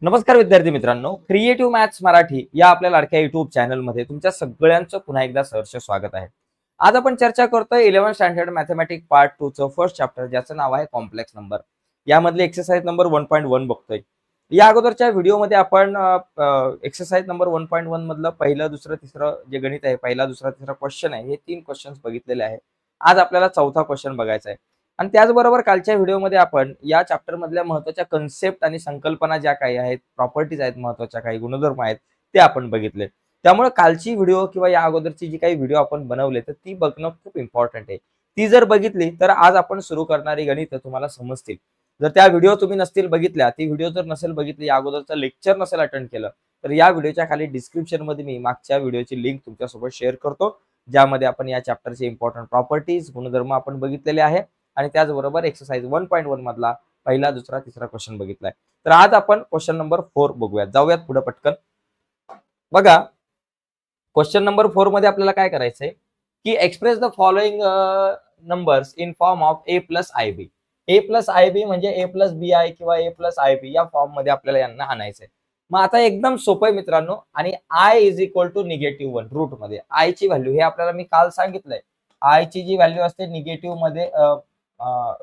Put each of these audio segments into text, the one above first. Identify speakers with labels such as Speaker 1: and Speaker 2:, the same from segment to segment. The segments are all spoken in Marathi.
Speaker 1: नमस्कार विद्यार्थी मित्रांनो, क्रिएटिव्ह मॅथ्स मराठी या आपल्या लाडक्या युट्यूब चॅनलमध्ये तुमच्या सगळ्यांचं पुन्हा एकदा सहर्ष स्वागत आहे. आज आपण चर्चा करतोय 11th स्टँडर्ड मॅथमॅटिक्स पार्ट 2 चं फर्स्ट चॅप्टर, ज्याचं नाव आहे कॉम्प्लेक्स नंबर. यामधले एक्सरसाइज नंबर 1.1 बघतोय. या अगोदरच्या व्हिडिओमध्ये आपण एक्सरसाइज नंबर 1.1 मधलं पहिलं, दुसरं, तिसरं जे गणित आहे, पहिला, दुसरा, तिसरा क्वेश्चन आहे, हे 3 क्वेश्चन्स बघितलेले आहे. आज आपल्याला चौथा क्वेश्चन बघायचा आहे. आणि त्याचबरोबर कालच्या व्हिडिओमध्ये आपण या चॅप्टर मधल्या महत्त्वाच्या कन्सेप्ट आणि संकल्पना ज्या काही आहेत, प्रॉपर्टीज आहेत, महत्त्वाच्या काही गुणधर्म आहेत, ते आपण बघितले. त्यामुळे कालची व्हिडिओ किंवा या अगोदरची जी काही व्हिडिओ आपण बनवले तर ती बघणं खूप इम्पॉर्टंट आहे. ती जर बघितली तर आज आपण सुरू करणारी गणित तुम्हाला समजतील. जर त्या व्हिडिओ तुम्ही नसतील बघितल्या, ती व्हिडिओ जर नसेल बघितली, या अगोदरचं लेक्चर नसेल अटेंड केलं, तर या व्हिडिओच्या खाली डिस्क्रिप्शन मध्ये मी मागच्या व्हिडिओची लिंक तुमच्यासोबत शेअर करतो, ज्यामध्ये आपण या चॅप्टरचे इम्पॉर्टंट प्रॉपर्टीज, गुणधर्म आपण बघितलेले आहे आणि त्याचबरोबर एक्सरसाइज 1.1 मधला पहिला, दुसरा, तिसरा क्वेश्चन बघितलाय. तर आज आपण क्वेश्चन नंबर 4 बघूयात. जाऊयात पुढे पटकन. बघा, क्वेश्चन नंबर 4 मध्ये आपल्याला काय करायचंय की express the following numbers in form of a plus i b. a plus i b म्हणजे a प्लस बी आय किंवा a प्लस आय बी या फॉर्म मध्ये आपल्याला यांना आणायचंय. मग आता एकदम सोपं आहे मित्रांनो. आणि i is equal to -1 root मध्ये i ची व्हॅल्यू, हे आपल्याला मी काल सांगितलंय, i ची जी व्हॅल्यू असते निगेटिव्ह मध्ये,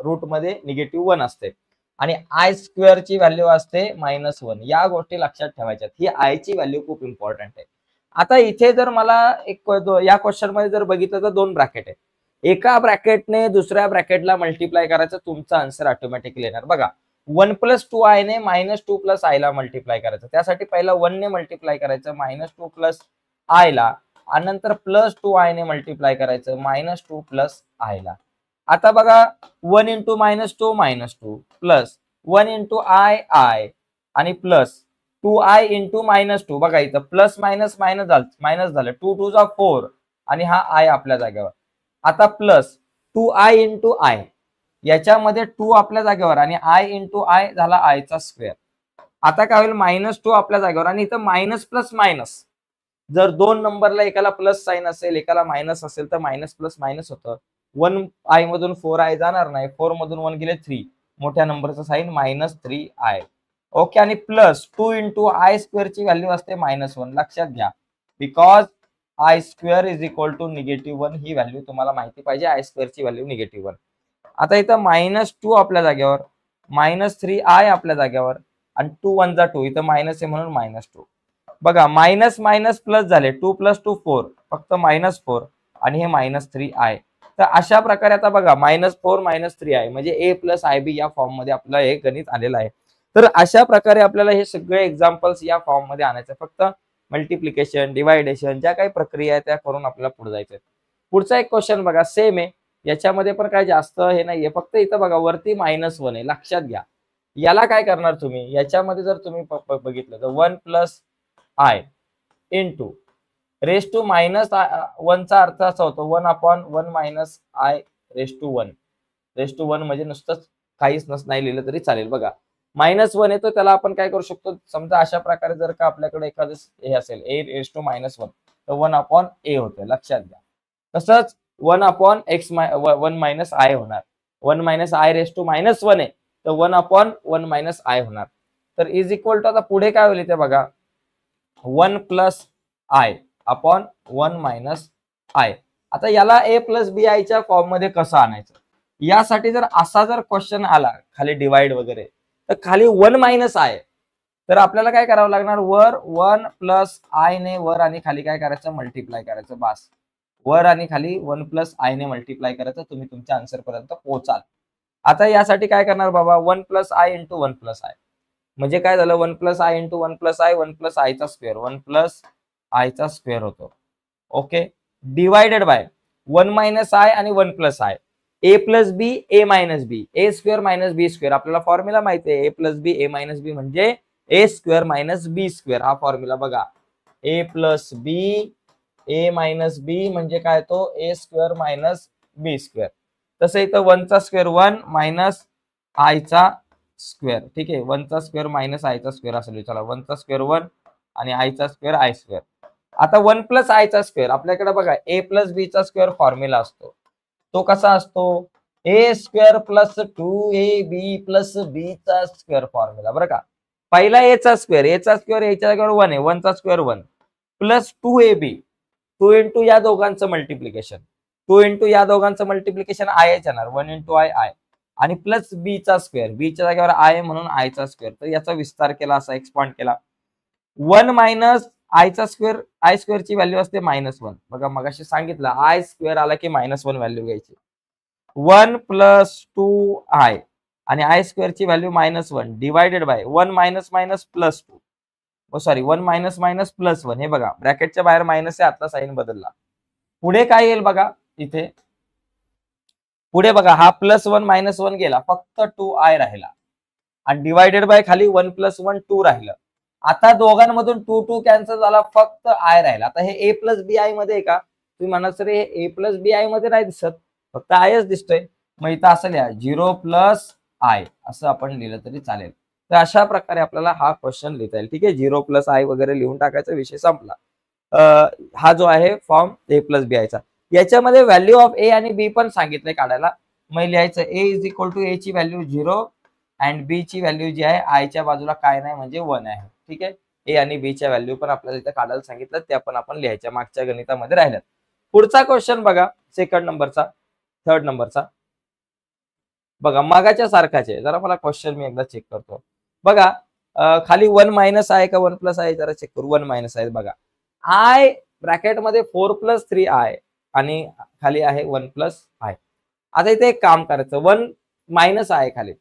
Speaker 1: रूट मध्ये -1 असते आणि आय स्क्वेअर ची व्हॅल्यू असते -1. या गोष्टी लक्षात ठेवायच्यात. ही आय ची व्हॅल्यू खूप इम्पॉर्टंट आहे. आता इथे जर मला या क्वेश्चन मध्ये जर बघितलं तर 2 ब्रॅकेट आहे. एका ब्रॅकेटने दुसऱ्या ब्रॅकेटला मल्टिप्लाय करायचं, तुमचा आन्सर ऑटोमॅटिकली येणार. बघा, 1 + 2i ने -2 + i ला मल्टिप्लाय करायचं. त्यासाठी पहिला 1 ने मल्टिप्लाय करायचं -2 + i ला, आणि नंतर +2i ने मल्टिप्लाय करायचं -2 + i ला. आता बघा, 1 × -2 -2 1 × i आणि +2i × -2. बघा इथं प्लस मायनस मायनस झालं, 2 × 2 = 4 आणि हा i आपल्या जागेवर. आता +2i × i, याच्यामध्ये 2 आपल्या जागेवर आणि i × i झाला i चा स्क्वेअर. आता काय होईल, -2 आपल्या जागेवर आणि इथं मायनस प्लस मायनस. जर 2 नंबरला एकाला प्लस साइन असेल, एकाला मायनस असेल, तर मायनस प्लस मायनस होतं. 1i मधून 4i जाणार नाही, 4 मधून 1 गेले 3, मोठ्या नंबरचं साइन -3i. ओके. आणि +2 × i² ची व्हॅल्यू असते -1. लक्षात घ्या, because i² is equal to -1. ही व्हॅल्यू तुम्हाला माहिती पाहिजे, i² ची व्हॅल्यू -1. आता इथं -2 आपल्या जागेवर, -3i आपल्या जागेवर आणि 2 × 1 = 2, इथं मायनस आहे म्हणून -2. बघा, मायनस मायनस प्लस झाले, 2 + 2 4, फक्त -4 आणि हे -3i. तर अशा प्रकारे आता बघा, -4 -3i म्हणजे a प्लस आय बी या फॉर्म मध्ये आपलं हे गणित आलेलं आहे. तर अशा प्रकारे आपल्याला हे सगळे एक्झाम्पल्स या फॉर्म मध्ये आणायचे. फक्त मल्टिप्लिकेशन, डिवायडेशन, ज्या काही प्रक्रिया आहेत त्या करून आपल्याला पुढे जायचं. पुढचा एक क्वेश्चन बघा, सेम आहे. याच्यामध्ये पण काय जास्त हे नाहीये, फक्त इथं बघा वरती -1 आहे. लक्षात घ्या, याला काय करणार तुम्ही, याच्यामध्ये जर तुम्ही बघितलं तर 1 + i × रेस टू -1 चा अर्थ असा होतो 1/1 - i raise to 1. Raise to 1 म्हणजे नुसतंच काहीच नाही लिहिलं तरी चालेल. बघा, -1 येतो, त्याला आपण काय करू शकतो, समजा अशा प्रकारे जर का आपल्याकडे एखादं हे असेल a रेस टू -1, तर 1/a होतं. लक्षात घ्या. तसंच 1/x 1 - i होणार. 1 - i रेस टू -1 आहे, तर 1/1 - i होणार. तर इज इक्वल टू, आता पुढे काय होईल ते बघा, 1 + i अपॉन 1 - i. आता याला a + bi च्या फॉर्म मध्ये कसं आणायचं, यासाठी जर असा जर क्वेश्चन आला खाली डिवाइड वगैरे, तर खाली 1 - i, तर आपल्याला काय करावं लागणार, वर 1 + i ने वर आणि खाली काय करायचं, मल्टिप्लाय करायचं. बस, वर आणि खाली 1 + i ने मल्टिप्लाय करायचं. तुम्ही तुमच्या आन्सर पर्यंत पोहोचाल. आता यासाठी काय करणार बाबा, 1 + i × 1 + i म्हणजे काय झालं, 1 + i × 1 + i, 1 + i चा स्क्वेअर, 1 + i चा स्क्वेअर होतो. ओके. डिवायडेड बाय 1 - i आणि 1 + i, a + b a - b, a² - b². आपल्याला फॉर्म्युला माहिती आहे, a + b a - b म्हणजे a² - b². हा फॉर्म्युला बघा, a + b a - b म्हणजे काय, तो a² - b². तसं इथं 1 चा स्क्वेअर 1 - i चा स्क्वेअर. ठीक आहे, 1 चा स्क्वेअर - i चा स्क्वेअर असेल. चला, 1 चा स्क्वेअर 1 आणि i चा स्क्वेअर i². आता 1 + i चा स्क्वेअर, आपल्याकडे बघा a + b चा स्क्वेअर फॉर्म्युला असतो. तो कसा असतो, a² + 2ab + b चा स्क्वेअर फॉर्म्युला. बरं का, पहिला एचा स्क्वेअर याच्या जागेवर 1 आहे, 1 चा स्क्वेअर 1 प्लस 2ab 2 इंटू या दोघांचं मल्टिप्लिकेशन 2 इंटू या दोघांचं मल्टिप्लिकेशन आय येणार 1 इंटू आय आय आणि प्लस बी चा स्क्वेअर बी च्या जागेवर आय म्हणून आय चा स्क्वेअर. तर याचा विस्तार केला असा एक्सपांड केला 1 मायनस आय चा स्क्वेअर आय स्क्वेअरची व्हॅल्यू असते -1. बघा मगाशी सांगितलं आय स्क्वेअर आला की -1 व्हॅल्यू घ्यायची 1 प्लस 2 आय आणि आय स्क्वेअरची value -1 divided by 1 minus minus plus 2 sorry 1 minus minus plus 1. हे बघा ब्रॅकेटच्या बाहेर मायनस आहे आता साईन बदलला. पुढे काय येईल बघा इथे पुढे बघा हा +1 -1 गेला फक्त 2i राहिला आणि डिवायडेड बाय खाली 1 + 1 2 राहिलं. आता दोघांमधून 2 2 कॅन्सल झाला फक्त i राहिला. आता हे a + bi मध्ये आहे का तुम्ही म्हणा सर हे a + bi मध्ये नाही दिसत फक्त iच दिसतोय. मग इथं असं लिहा 0 + i असं आपण लिहिलं तरी चालेल. तर अशा प्रकारे आपल्याला हा क्वेश्चन लिहिता येईल. ठीक आहे 0 + i वगैरे लिहून टाकायचा विषय संपला. हा जो आहे फॉर्म a + bi चा याच्यामध्ये व्हॅल्यू ऑफ ए आणि बी पण सांगितलंय काढायला. मग लिहायचं a = a ची व्हॅल्यू 0 अँड बी ची व्हॅल्यू जी आहे आय च्या बाजूला काय नाही म्हणजे 1 आहे. ठीक आहे ए आणि बी च्या व्हॅल्यू पण आपल्याला इथे काढायला सांगितलं त्या पण आपण लिहायच्या मागच्या गणितामध्ये राहिल्यात. पुढचा क्वेश्चन बघा सेकंड नंबरचा थर्ड नंबरचा बघा मागाच्या सारखाच आहे. जरा मला क्वेश्चन मी एकदा चेक करतो. बघा खाली 1 मायनस आहे का 1 प्लस आहे जरा चेक करू. 1 मायनस आहे बघा आय ब्रॅकेट मध्ये 4 + 3i आणि खाली आहे 1 + i. आता इथे एक काम करायचं 1 मायनस आहे खाली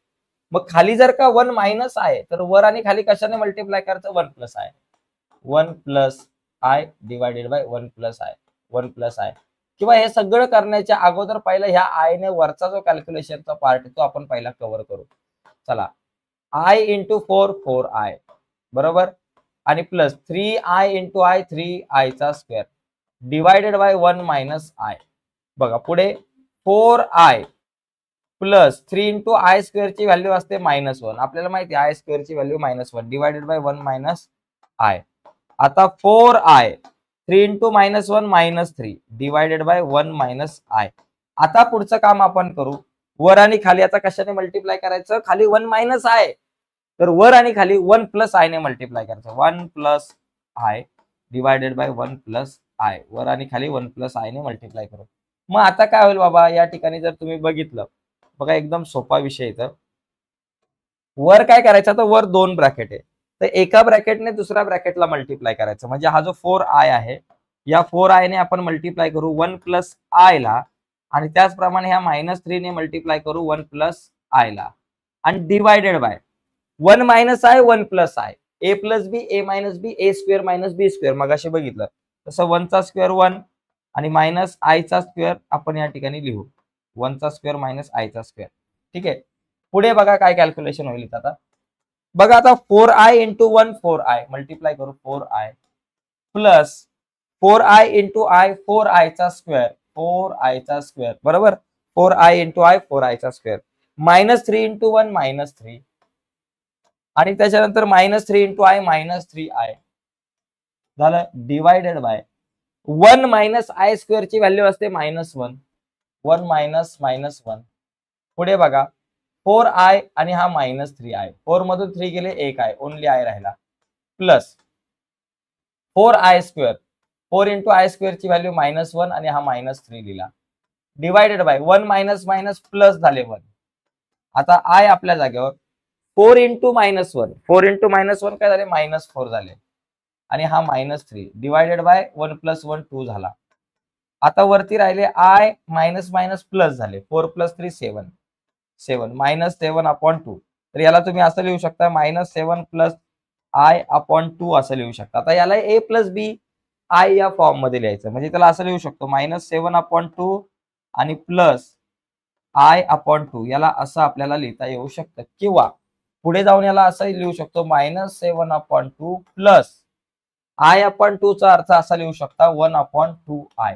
Speaker 1: मग खाली जर का 1 मायनस आहे तर वर आणि खाली कशाने मल्टिप्लाय करायचं 1 + i 1 + i divided by 1 + i 1 + i किंवा हे सगळं करण्याच्या अगोदर पहिला ह्या आय ने वरचा जो कॅल्क्युलेशनचा पार्ट आहे तो आपण पहिला कव्हर करू. चला i × 4 4i बरोबर आणि प्लस 3i × i 3i चा स्क्वेअर डिवायडेड बाय 1 - i. बघा पुढे 4i प्लस 3 × i स्क्वेअरची व्हॅल्यू असते -1 आपल्याला माहिती आहे आय स्क्वेअरची व्हॅल्यू -1 डिवायडेड बाय 1 - i. आता 4i 3 × -1 -3 डिवायडेड बाय 1 - i. आता पुढचं काम आपण करू वर आणि खाली आता कशाने मल्टिप्लाय करायचं खाली 1 - i तर वर आणि खाली 1 + i ने मल्टिप्लाय करायचं 1 + i डिवायडेड बाय 1 + i वर आणि खाली 1 + i ने मल्टिप्लाय करू. मग आता काय होईल बाबा या ठिकाणी जर तुम्ही बघितलं बघा एकदम सोपा विषय इथं वर काय करायचं तर वर 2 ब्रॅकेट आहे तर एका ब्रॅकेटने दुसऱ्या ब्रॅकेटला मल्टिप्लाय करायचं म्हणजे हा जो 4i आहे या 4i ने आपण मल्टिप्लाय करू 1 + i ला आणि त्याचप्रमाणे ह्या -3 ने मल्टिप्लाय करू 1 + i ला आणि divided by 1 - i 1 + i a + b a - b a² - b² मगाशी बघितलं तसं 1 चा स्क्वेअर 1 आणि -i चा स्क्वेअर आपण या ठिकाणी लिहू 1 चा स्क्वेअर - i चा स्क्वेअर. ठीक आहे पुढे बघा काय कॅल्क्युलेशन होईल आता बघा आता 4i × 1 4i मल्टिप्लाय करू 4i plus 4i × i 4i चा स्क्वेअर 4i चा स्क्वेअर बरोबर 4i × i 4i चा स्क्वेअर -3 × 1 -3 आणि त्याच्यानंतर -3 × i -3i झालं डिवायडेड बाय 1 - i स्क्वेअरची व्हॅल्यू असते -1 1 - -1 पुढे बघा 4i आणि हा -3i 4 मधून 3 गेले 1i ओनली i राहिला प्लस 4i स्क्वेअर 4 × i स्क्वेअरची व्हॅल्यू -1 आणि हा -3 लिहिला डिवायडेड बाय 1 - प्लस झाले 1 आता i आपल्या जागेवर 4 × -1 4 × -1 काय झाले -4 झाले आणि हा -3 डिवायडेड बाय 1 + 1 2 झाला. आता वरती राहिले i प्लस झाले 4 + 3 7 7 -7/2 तर याला तुम्ही असं लिहू शकता -7 + i/2 असं लिहू शकता. आता याला a + b i या फॉर्म मध्ये लिहायचं म्हणजे त्याला असं लिहू शकतो -7/2 आणि प्लस i/2 याला असं आपल्याला लिहिता येऊ शकतं किंवा पुढे जाऊन याला असं लिहू शकतो -7/2 प्लस i/2 चा अर्थ असा लिहू शकता 1/2i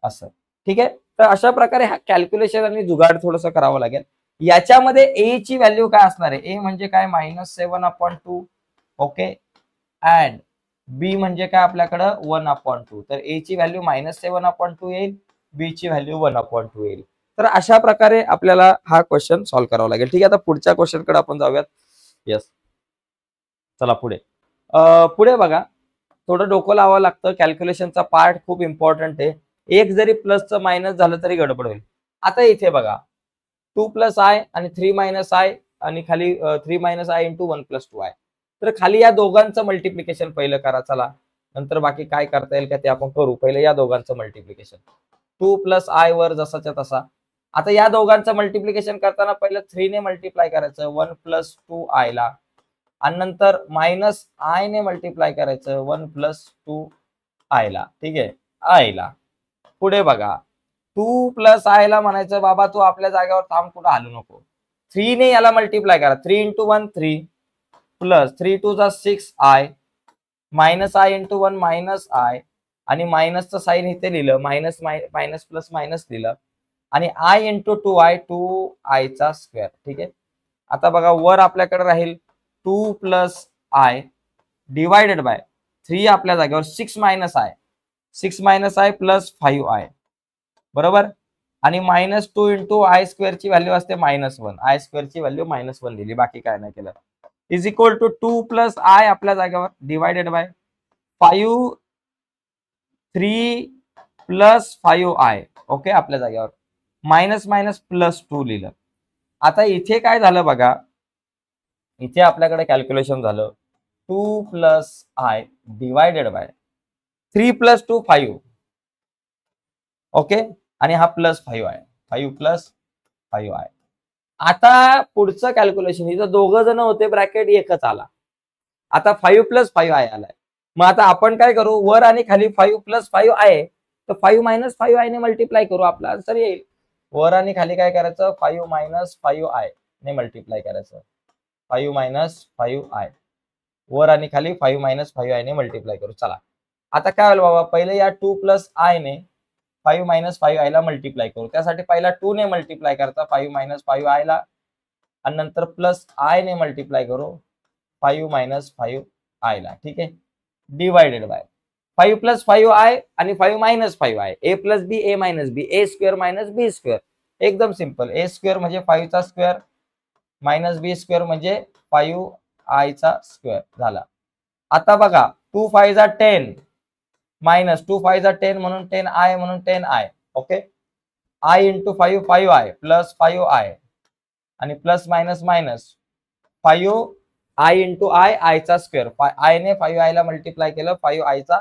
Speaker 1: असं. ठीक आहे तर अशा प्रकारे हा कॅल्क्युलेशन आणि जुगाड थोडंसं करावं लागेल. याच्यामध्ये a ची व्हॅल्यू काय असणार आहे a म्हणजे काय -7/2 ओके अँड b म्हणजे काय आपल्याकडं 1/2 तर a ची व्हॅल्यू -7/2 येईल b ची व्हॅल्यू 1/2 येईल. तर अशा प्रकारे आपल्याला हा क्वेश्चन सॉल्व्ह करावा लागेल. ठीक आहे आता पुढच्या क्वेश्चन कडे आपण जाऊयात. येस चला पुढे पुढे बघा, थोडं डोकं लावावं लागतं. कॅल्क्युलेशनचा पार्ट खूप इम्पॉर्टंट आहे. एक जरी प्लसचं मायनस झालं तरी गडबड होईल. आता इथे बघा 2 प्लस आय आणि 3 मायनस आय आणि खाली 3 minus I into 1 plus 2 I. तर खाली या दोघांचं मल्टिप्लिकेशन पहिलं करा. चला नंतर बाकी काय करता येईल का ते आपण करू. पहिलं या दोघांचं मल्टिप्लिकेशन 2 प्लस आय वर जसाच्या तसा. आता या दोघांचं मल्टिप्लिकेशन करताना पहिलं 3 ने मल्टिप्लाय करायचं 1 प्लस 2 आय ला, आणि नंतर मायनस आय ने मल्टिप्लाय करायचं 1 प्लस 2 आय ला. ठीक आहे, आय ला. पुढे बघा 2 प्लस आय ला म्हणायचं बाबा तू आपल्या जागेवर थांब, कुठं हलू नको. 3 ने याला मल्टिप्लाय करा 3 इंटू 1 3 प्लस 3 टू जा 6 I minus I into 1 minus I, आणि मायनसचं साईन इथे लिहिलं, मायनस मायनस प्लस मायनस लिहिलं, आणि आय इंटू 2 आय 2 आयचा स्क्वेअर. ठीक आहे. आता बघा वर आपल्याकडे राहील 2 प्लस आय डिवायडेड बाय 3 आपल्या जागेवर 6 मायनस आय प्लस 5 आय, बरोबर. आणि मायनस 2 इंटू आय स्क्वेअरची व्हॅल्यू असते -1, आय स्क्वेअरची व्हॅल्यू -1 लिहिली, बाकी काय नाही केलं. Is equal to 2 plus i आपल्या जागेवर divided by 5 3 plus 5 i. Okay, आपल्या जागेवर मायनस मायनस प्लस 2 लिहिलं. आता इथे काय झालं बघा, इथे आपल्याकडे कॅल्क्युलेशन झालं 2 plus I divided by 3 plus 2 5. Okay, आणि हा प्लस 5 आहे, 5 प्लस 5 आहे. आता पुढचं कॅल्क्युलेशन, इथं दोघं जण होते, ब्रॅकेट एकच आला. आता 5 प्लस 5 आय आलाय. मग आता आपण काय करू, वर आणि खाली 5 प्लस 5 आहे, तर 5 मायनस 5 आय ने मल्टिप्लाय करू, आपला आन्सर येईल. वर आणि खाली काय करायचं, 5 मायनस 5 आय ने मल्टिप्लाय करायचं. 5 मायनस 5 आय, वर आणि खाली 5 मायनस 5 आय ने मल्टिप्लाय करू. चला आता काय होईल बाबा, पहिले या 2 प्लस आय ने 5 मायनस 5 आय ला मल्टिप्लाय करू. त्यासाठी पहिला 2 ने मल्टिप्लाय करता 5 मायनस 5 आय ला, आणि नंतर प्लस आय ने मल्टिप्लाय करू 5 मायनस 5 आय ला. ठीक आहे, डिवायडेड बाय 5 प्लस 5 आय आणि 5 minus 5 i, a plus b a minus b, a square minus b square. एकदम सिंपल, ए स्क्वेअर म्हणजे 5 चा स्क्वेअर मायनस बी स्क्वेअर म्हणजे 5 आयचा स्क्वेअर झाला. आता बघा 2 5 जा 10 मायनस 2 5 जा 10 म्हणून 10 आय म्हणून 10 i. Okay, i into 5 5 i plus 5 i, आणि plus minus minus 5 i into i आयचा स्क्वेअर. आय ने 5 आय ला मल्टिप्लाय केलं, 5 आयचा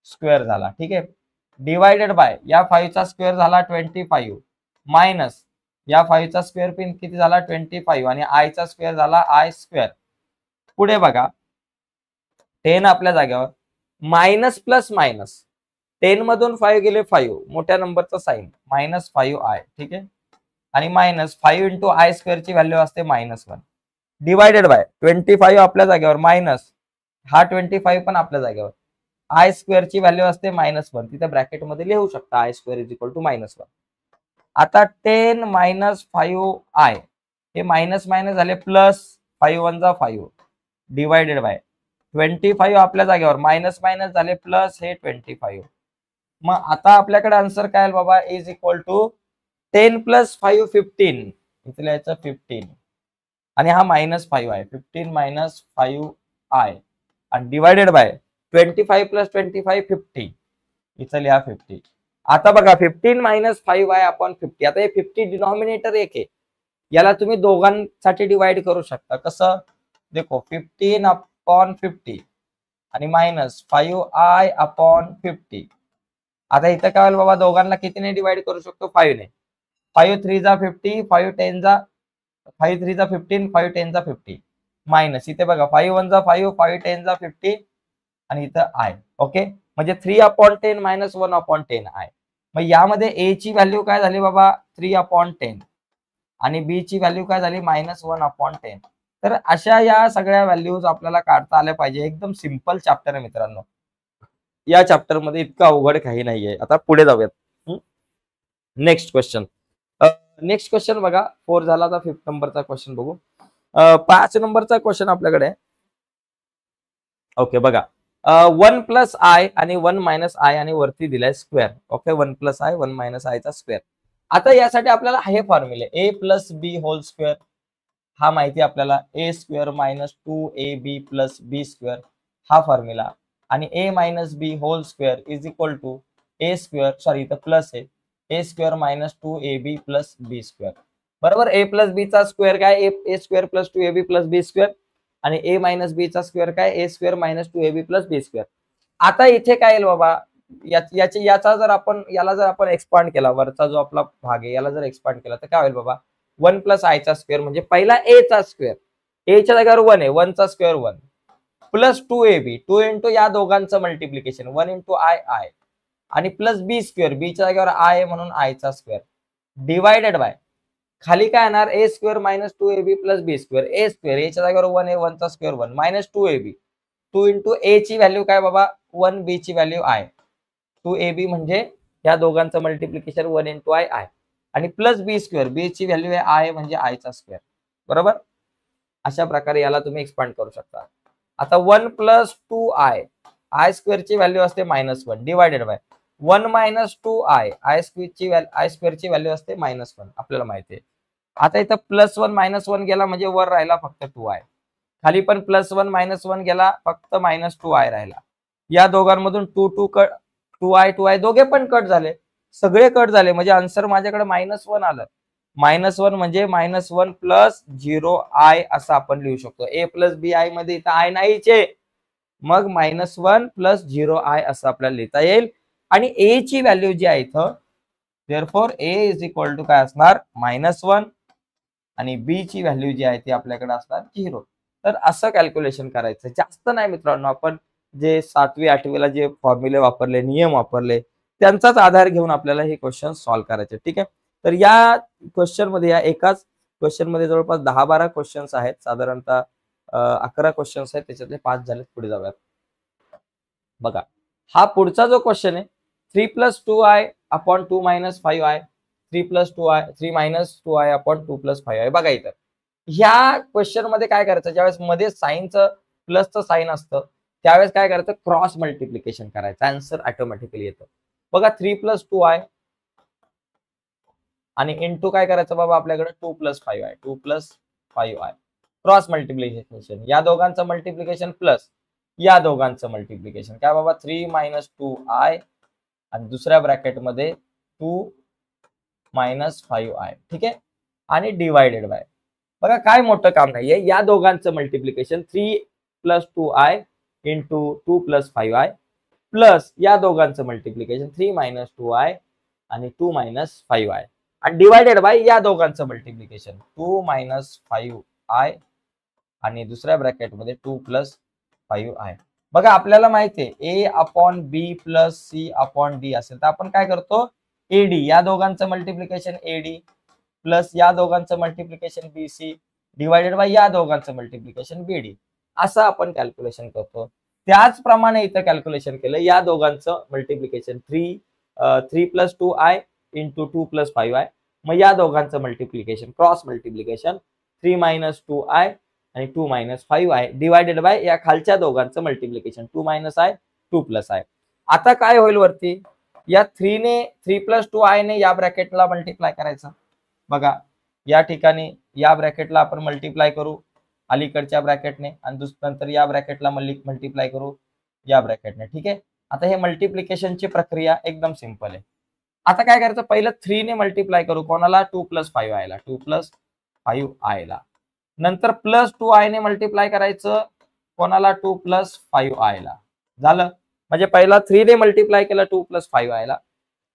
Speaker 1: स्क्वेअर झाला. ठीक आहे, डिवायडेड बाय या 5 चा स्क्वेअर झाला 25 मायनस या 5 चा स्क्वेअर पिन किती झाला 25, आणि आय चा स्क्वेअर झाला आय स्क्वेअर. पुढे बघा 10 आपल्या जागेवर मायनस प्लस मायनस 10 मधून 5 गेले 5, मोठ्या नंबरचा साइन मायनस 5 आय. ठीक आहे, आणि मायनस 5 इंटू आय स्क्वेअरची व्हॅल्यू असते -1 डिवायडेड बाय 25 आपल्या जागेवर मायनस हा 25 पण आपल्या जागेवर, आय स्क्वेअरची व्हॅल्यू असते -1, तिथे ब्रॅकेट मध्ये लिहू शकता i square is equal to -1. आता 10 मायनस 5 आय हे मायनस मायनस झाले प्लस 5 1 जा 5 डिवायडेड बाय 25 आपल्या जागेवर मायनस मायनस झाले प्लस हे 25. मग आता आपल्याकडे आन्सर काय आहे बाबा, इज इक्वल टू 10 प्लस 5 15, इथे लिहायचं 15, आणि हा -5 आहे 15 मायनस 5 आय, आणि डिवायडेड बाय 25 प्लस 25 50, इथं लिहा 50. आता बघा 15 मायनस 5 आय अपॉन 50. आता हे 50 डिनॉमिनेटर एक आहे, याला तुम्ही दोघांसाठी डिवाइड करू शकता. कसं, देखो 15 अपॉन 50 आणि मायनस 5 आय अपॉन 50. आता इथं काय होईल बाबा, दोघांना कितीने डिवाइड करू शकतो, 5 ने. 5 3 जा 50, 5 10 जा 5 3 जा 15, 5 10 जा 50, मायनस इथे बघा 5 1 जा 5, 5 10 जा 50, आणि इथं आय. ओके, म्हणजे 3 अपॉन 10 मायनस 1 अपॉन 10 आय. मग यामध्ये ए ची व्हॅल्यू काय झाली बाबा 3 अपॉन 10, आणि बी ची व्हॅल्यू काय झाली -1 अपॉन 10. तर अशा या सगळ्या व्हॅल्यूज आपल्याला काढता आल्या पाहिजे. एकदम सिंपल चॅप्टर आहे मित्रांनो, या चॅप्टर मध्ये इतकं अवघड काही नाहीये. आता पुढे जाऊयात. नेक्स्ट क्वेश्चन, नेक्स्ट क्वेश्चन बघा 4 झाला, आता 5th नंबरचा क्वेश्चन बघू. 5 नंबरचा क्वेश्चन आपल्याकडे. ओके बघा 1 प्लस आय आणि 1 मायनस आय आणि वरती दिलाय square. Okay, 1 plus i 1 minus आयचा स्क्वेअर. आता यासाठी आपल्याला हे फॉर्म्युले a plus b whole square हा माहिती आपल्याला a square minus 2ab plus b square हा फॉर्म्युला, आणि a minus b whole square is equal to a square, sorry इथं प्लस आहे, a square minus 2ab plus b square बरोबर. ए प्लस बी चा स्क्वेअर काय, a square plus 2ab plus b square, आणि ए मायनस बी चा स्क्वेअर काय, a square minus 2ab plus b square. आता इथे काय येईल बाबा, याचा जर आपण याला जर आपण एक्सपांड केला, वरचा जो आपला भाग आहे याला जर एक्सपांड केला तर काय होईल बाबा, 1 प्लस आय चा स्क्वेअर म्हणजे पहिला ए चा स्क्वेअर, ए च्या जागेवर 1 आहे, 1 चा स्क्वेअर 1 प्लस 2ab 2 इंटू या दोघांचं मल्टिप्लिकेशन 1 इंटू आय आय, आणि प्लस बी स्क्वेअर, बी च्या जागेवर आय आहे म्हणून आय चा स्क्वेअर, डिवायडेड बाय खाली काय येणार, ए square minus 2ab plus b square, ए स्क्वेअर ए च्या जागेवर 1 आहे, 1 चा square 1 minus 2ab 2 into a ची व्हॅल्यू काय बाबा 1, बी ची व्हॅल्यू आय, 2ab म्हणजे या दोघांचं मल्टिप्लिकेशन 1 इंटू आय आय, आणि प्लस बी स्क्वेअर, बी ची व्हॅल्यू आहे आय म्हणजे आय चा स्क्वेअर बरोबर. अशा प्रकारे याला तुम्ही एक्सपांड करू शकता. आता 1 प्लस 2i, आय स्क्वेअर ची व्हॅल्यू असते -1 divided by 1 minus 2i, I square ची व्हॅल्यू असते -1 आपल्याला माहिती आहे. आता इथं +1 -1 गेला म्हणजे वर राहिला फक्त 2i, खाली पण +1 -1 गेला फक्त -2i राहिला. या दोघांमधून 2i दोघे पण कट झाले, सगळे कट झाले म्हणजे आन्सर माझ्याकडे -1 आलं. -1 म्हणजे -1 प्लस 0i असं आपण लिहू शकतो. ए प्लस बी आय मध्ये इथं आय नाहीच आहे, मग -1 प्लस 0i असं आपल्याला लिहिता येईल. आणि ए ची व्हॅल्यू जी आहे इथं, therefore a is equal to काय असणार -1, आणि बी ची व्हॅल्यू जी आहे ती आपल्याकडे असणार 0. तर असं कॅल्क्युलेशन करायचं, जास्त नाही मित्रांनो. आपण जे 7वी 8वीला जे फॉर्म्युले वापरले, नियम वापरले, त्यांचाच आधार घेऊन आपल्याला हे क्वेश्चन सॉल्व्ह करायचे. ठीक आहे. तर या क्वेश्चन मध्ये, या एकाच क्वेश्चन मध्ये जवळपास 10-12 क्वेश्चन्स आहेत, साधारणतः 11 क्वेश्चन्स आहेत, त्याच्यातले 5 झालेत. पुढे जाऊयात. बघा हा पुढचा जो क्वेश्चन आहे, 3 + 2i upon 2 - 5i, 3 + 2i 3 - 2i upon 2 + 5i. बघा इथं ह्या क्वेश्चन मध्ये काय करायचं, ज्यावेळेस मध्ये साईनचं प्लसचं साईन असतं त्यावेळेस काय करायचं, क्रॉस मल्टिप्लिकेशन करायचं, आन्सर ऑटोमॅटिकली येतं. बघा 3 + 2i आणि इंटू काय करायचं बाबा आपल्याकडे 2 + 5i, 2 + 5i क्रॉस मल्टिप्लिकेशन, या दोघांचं मल्टिप्लिकेशन प्लस या दोघांचं मल्टिप्लिकेशन काय बाबा 3 - 2i आणि दुसऱ्या ब्रॅकेट मध्ये 2 - 5i. ठीक आहे. आणि डिवायडेड बाय, बघा काय मोठं काम नाहीये, या दोघांचं multiplication 3 + 2i into 2 + 5i plus या दोघांचं मल्टिप्लिकेशन 3 - 2i आणि 2 - 5i, आणि डिवायडेड बाय या दोघांचं मल्टिप्लिकेशन 2 - 5i आणि दुसऱ्या ब्रॅकेट मध्ये 2 + 5i. बघा आपल्याला माहिती आहे a upon b plus c upon d असेल तर आपण काय करतो, ad या दोघांचं मल्टिप्लिकेशन ad प्लस या दोघांचं मल्टिप्लिकेशन bc डिवायडेड बाय या दोघांचं मल्टिप्लिकेशन bd असं आपण कॅल्क्युलेशन करतो. त्याचप्रमाणे इथं कॅल्क्युलेशन केलं, या दोघांचं मल्टिप्लिकेशन 3 + 2i इंटू 2 + 5i, मग या दोघांचं मल्टिप्लिकेशन क्रॉस मल्टिप्लिकेशन 3 - 2i आणि 2 - 5i डिवायडेड बाय या खालच्या दोघांचं मल्टिप्लिकेशन 2 - i 2 + i. आता काय होईल वरती, या 3 + 2i ने या ब्रॅकेटला मल्टिप्लाय करायचं. बघा या ठिकाणी या ब्रॅकेटला आपण मल्टिप्लाय करू अलीकडच्या ब्रॅकेटने, आणि नंतर या ब्रॅकेटला मल्टिप्लाय करू या ब्रॅकेटने. ठीक आहे. आता हे मल्टिप्लिकेशनची प्रक्रिया एकदम सिंपल आहे. आता काय करायचं, पहिलं 3 ने मल्टिप्लाय करू कोणाला, 2 + 5i ला, 2 + 5i ला, नंतर प्लस 2i ने मल्टिप्लाय करायचं कोणाला, 2 + 5i ला. झालं. म्हणजे पहिला 3 ने मल्टिप्लाय केलं 2 + 5i ला,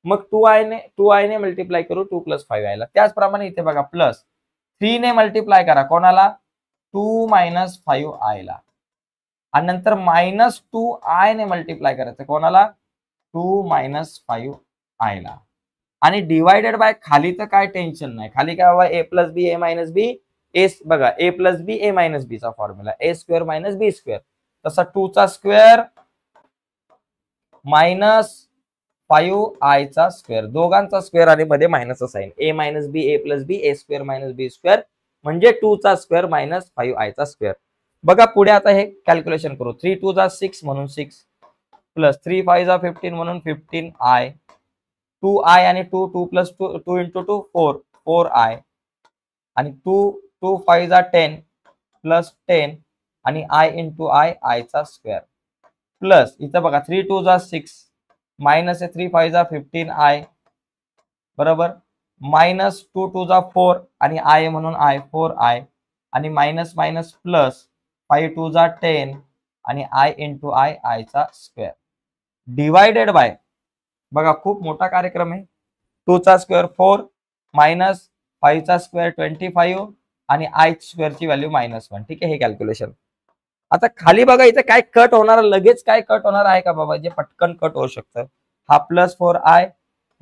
Speaker 1: मग 2i ने मल्टिप्लाय करू 2 + 5i ला. त्याचप्रमाणे इथे बघा प्लस 3 ने मल्टिप्लाय करा कोणाला, 2 - 5i ला, आणि नंतर -2i ने मल्टिप्लाय करायचं कोणाला, 2 - 5i ला, आणि डिवायडेड बाय खाली तर काय टेन्शन नाही, खाली काय बाबा a + b a - b, बघा a + b a - b चा formula a square - b square, तसा 2 चा स्क्वेअर -5i चा स्क्वेअर, दोघांचा स्क्वेअर आणि मध्ये मायनसचा sign, a - b a + b a square - b square म्हणजे 2 चा स्क्वेअर -5i चा स्क्वेअर. बघा पुढे आता हे कॅल्क्युलेशन करू, 3 × 2 = 6 म्हणून 6 प्लस 3 × 5 = 15 म्हणून 15i, 2i आणि 2 + 2 × 2 4 4i, आणि 2 2 5 जा 10 प्लस 10 आणि आय इंटू आय आयचा स्क्वेअर प्लस इथं बघा 3 2 जा 6 मायनस 3 5 जा 15 आय बरोबर मायनस 2 2 जा 4 आणि आय म्हणून आय 4 आय आणि मायनस मायनस प्लस 5 2 जा 10 आणि आय इंटू आय आयचा स्क्वेअर डिवायडेड बाय बघा खूप मोठा कार्यक्रम आहे 2 चा स्क्वेअर 4 मायनस 5 चा स्क्वेअर 25 आणि आय स्क्वेअरची व्हॅल्यू -1 ठीक आहे हे कॅल्क्युलेशन आता खाली बघा इथे काय कट होणार लगेच काय कट होणार आहे का बाबा जे पटकन कट होऊ शकतं हा +4i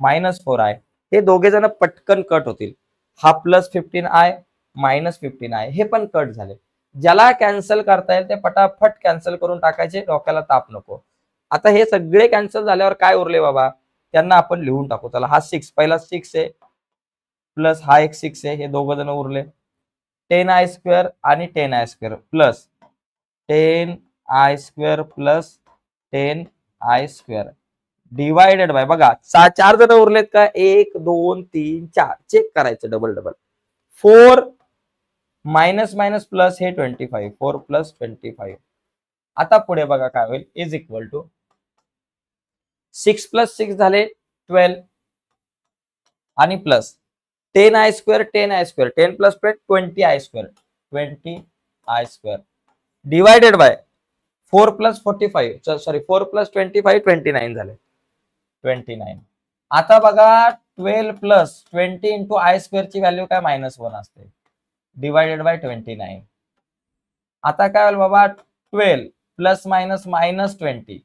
Speaker 1: -4i हे दोघे जण पटकन कट होतील हा +15i -15i हे पण कट झाले ज्याला कॅन्सल करता येईल ते पटापट कॅन्सल करून टाकायचे डोक्याला ताप नको आता हे सगळे कॅन्सल झाल्यावर काय उरले बाबा त्यांना आपण लिहून टाकू चला हा 6 पहिला 6 आहे प्लस हा एक 6 आहे हे दोघं जण उरले 10i² आणि 10i² plus 10i² plus 10i² divided by बघा 4 जण उरलेत का 1 2 3 4 चेक करायचं डबल 4 मायनस मायनस प्लस हे 25 4 प्लस 25 आता पुढे बघा काय होईल इज इक्वल टू 6 प्लस 6 झाले 12 आणि plus 10i² 10i² 10 plus 20i² 20i² divided by 4 plus 45 sorry 4 plus 25 29 झाले 29 आता बघा 12 प्लस 20 इंटू i² ची व्हॅल्यू काय -1 असते डिवायडेड बाय 29 आता काय होईल बाबा 12 प्लस मायनस -20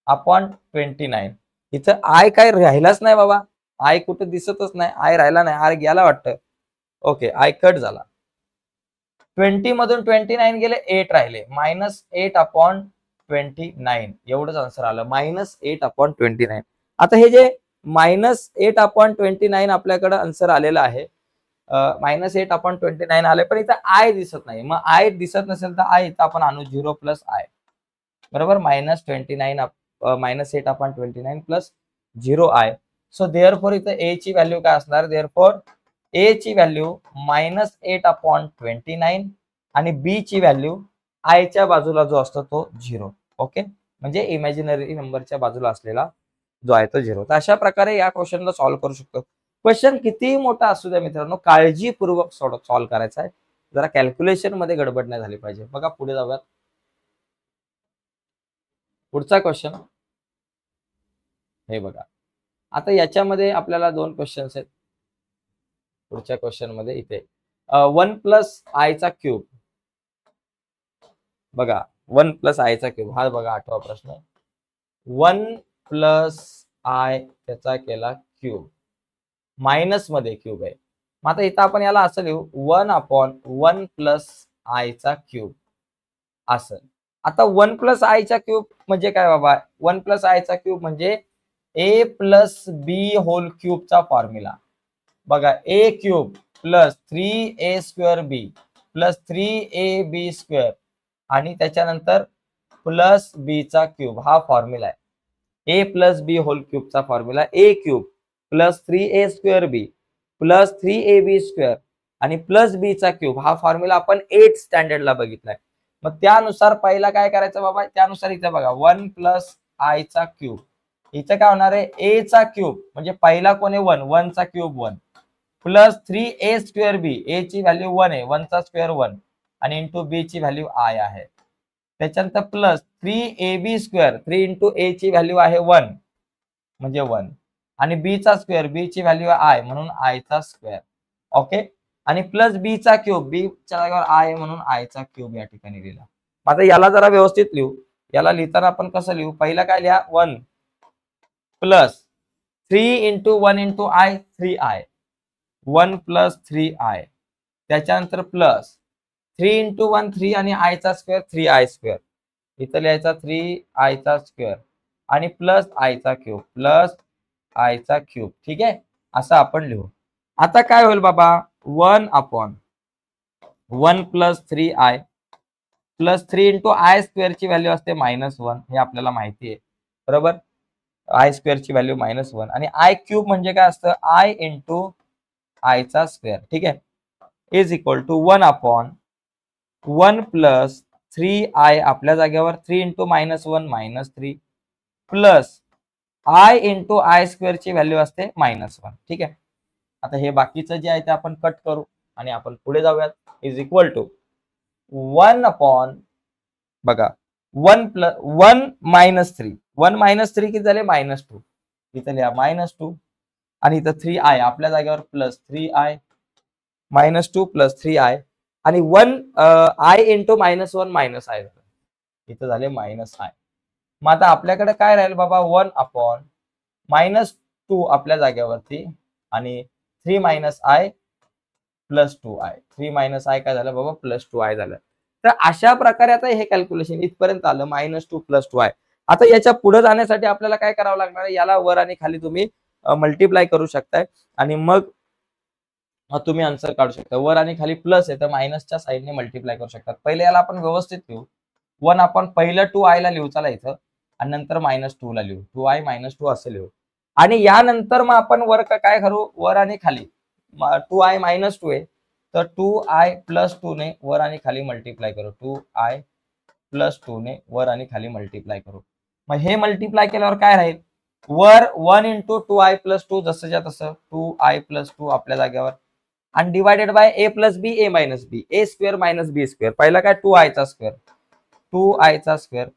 Speaker 1: अपॉन 29 इथं आय काय राहिलाच नाही बाबा आय कुठे दिसतच नाही आय राहिला नाही आय गेला वाटतं ओके आय कट झाला 20 मधून 29 गेले 8 राहिले -8 अपॉन 29 एवढंच आन्सर आलं -8 अपॉन 29 आता हे जे -8 अपॉन 29 आपल्याकडे आन्सर आलेलं आहे -8 अपॉन 29 आले पण इथं आय दिसत नाही मग आय दिसत नसेल तर आय इथं आपण आणू 0 प्लस आय बरोबर -29 -8 upon 29 plus 0 I so therefore इथं ए ची व्हॅल्यू काय असणार देअरफॉर ए ची व्हॅल्यू -8 अपॉन 29 आणि बी ची व्हॅल्यू आयच्या बाजूला जो असतो तो 0 ओके म्हणजे इमॅजिनरी नंबरच्या बाजूला असलेला जो आहे तो 0 तर अशा प्रकारे या क्वेश्चनला सॉल्व्ह करू शकतो क्वेश्चन कितीही मोठा असू द्या मित्रांनो काळजीपूर्वक सॉल्व्ह करायचा आहे जरा कॅल्क्युलेशन मध्ये गडबड नाही झाली पाहिजे बघा पुढे जाऊयात पुढचा क्वेश्चन हे बघा आता याच्यामध्ये आपल्याला 2 क्वेश्चन्स आहेत पुढच्या क्वेश्चन मध्ये इथे 1 प्लस आय चा क्यूब बघा 1 प्लस आय चा क्यूब हा बघा 8वा प्रश्न 1 प्लस आय त्याचा केला क्यूब मायनस मध्ये क्यूब आहे मग आता इथं आपण याला असं लिहू 1 अपॉन 1 प्लस आय चा क्यूब असं आता 1 प्लस आय चा क्यूब म्हणजे काय बाबा 1 प्लस आय चा क्यूब म्हणजे ए प्लस बी होल क्यूबचा फॉर्म्युला बघा ए क्यूब प्लस 3a² बी प्लस 3ab² आणि त्याच्यानंतर प्लस बी चा क्यूब हा फॉर्म्युला आहे ए प्लस बी होल क्यूबचा फॉर्म्युला ए क्यूब प्लस 3a² बी प्लस 3ab² आणि प्लस बी चा क्यूब हा फॉर्म्युला आपण 8th स्टँडर्डला बघितलाय मग त्यानुसार पहिला काय करायचं बाबा त्यानुसार इथे बघा 1 प्लस आय चा क्यूब इथं काय होणार आहे ए चा क्यूब म्हणजे पहिला कोण आहे 1 चा क्यूब 1 प्लस 3a² बी ए ची व्हॅल्यू 1 आहे 1 चा स्क्वेअर 1 आणि इंटू बी ची व्हॅल्यू आय आहे त्याच्यानंतर प्लस 3ab² 3 इंटू ए ची व्हॅल्यू आहे 1 म्हणजे 1 आणि बी चा स्क्वेअर बी ची व्हॅल्यू आय म्हणून आय चा स्क्वेअर ओके आणि प्लस बी चा क्यूब बी च्या जागेवर आय म्हणून आय चा क्यूब या ठिकाणी लिहिला आता याला जरा व्यवस्थित लिहू याला लिहिताना आपण कसं लिहू पहिला काय लिहा 1 plus 3 into 1 into I 3i 1 plus 3i त्याच्यानंतर प्लस 3 इंटू 1 3 आणि आय चा स्क्वेअर 3i² इथं लिहायचा 3i चा स्क्वेअर आणि प्लस आय चा क्यूब प्लस आय चा क्यूब ठीक आहे असं आपण लिहू आता काय होईल बाबा 1 upon 1 plus 3i plus 3 into i ची व्हॅल्यू असते -1 हे आपल्याला माहिती आहे बरोबर आय² ची व्हॅल्यू -1 आणि आय क्यूब म्हणजे काय असतं आय इंटू आय चा स्क्वेअर ठीक आहे is equal to 1/1 plus 3i आपल्या जागेवर 3 into -1 -3 plus i into i स्क्वेअरची व्हॅल्यू असते -1. ठीक आहे. आता हे बाकीचं जे आहे ते आपण कट करू आणि आपण पुढे जाऊयात. इज इक्वल टू 1/, बघा 1 प्लस 1 -3, 1 -3 किती झाले -2, इथं लिहा -2 आणि इथं 3i आपल्या जागेवर प्लस 3i -2 प्लस 3i आणि 1 i इंटू -1 -i झालं, इथं झाले -i. मग आता आपल्याकडे काय राहील बाबा 1/-2 आपल्या जागेवरती आणि 3 - i प्लस 2i, 3 - i काय झालं बाबा प्लस 2i झालं. तर अशा प्रकारे आता हे कॅल्क्युलेशन इथपर्यंत आलं -2 प्लस 2i. आता याच्या पुढे जाण्यासाठी आपल्याला काय करावं लागणार आहे, याला वर आणि खाली तुम्ही मल्टिप्लाय करू शकताय आणि मग तुम्ही आन्सर काढू शकता. वर आणि खाली प्लस आहे तर मायनसच्या साईडने मल्टिप्लाय करू शकतात. पहिले याला आपण व्यवस्थित लिहू. 1 आपण पहिलं 2i ला लिहू चला इथं आणि नंतर -2 ला लिहू, 2i -2 असं लिहू आणि यानंतर मग आपण वर काय करू, वर आणि खाली 2i -2 आहे तर 2i प्लस 2 ने वर आणि खाली मल्टिप्लाय करू, 2i प्लस 2 ने वर आणि खाली मल्टिप्लाय करू. मग हे मल्टिप्लाय केल्यावर काय राहील, वर 1 इंटू 2i प्लस 2 जसंच्या तसं 2i प्लस 2 आपल्या जागेवर आणि divided by a plus b a minus b, a square minus b square. पहिला काय 2i चा स्क्वेअर, 2i चा स्क्वेअर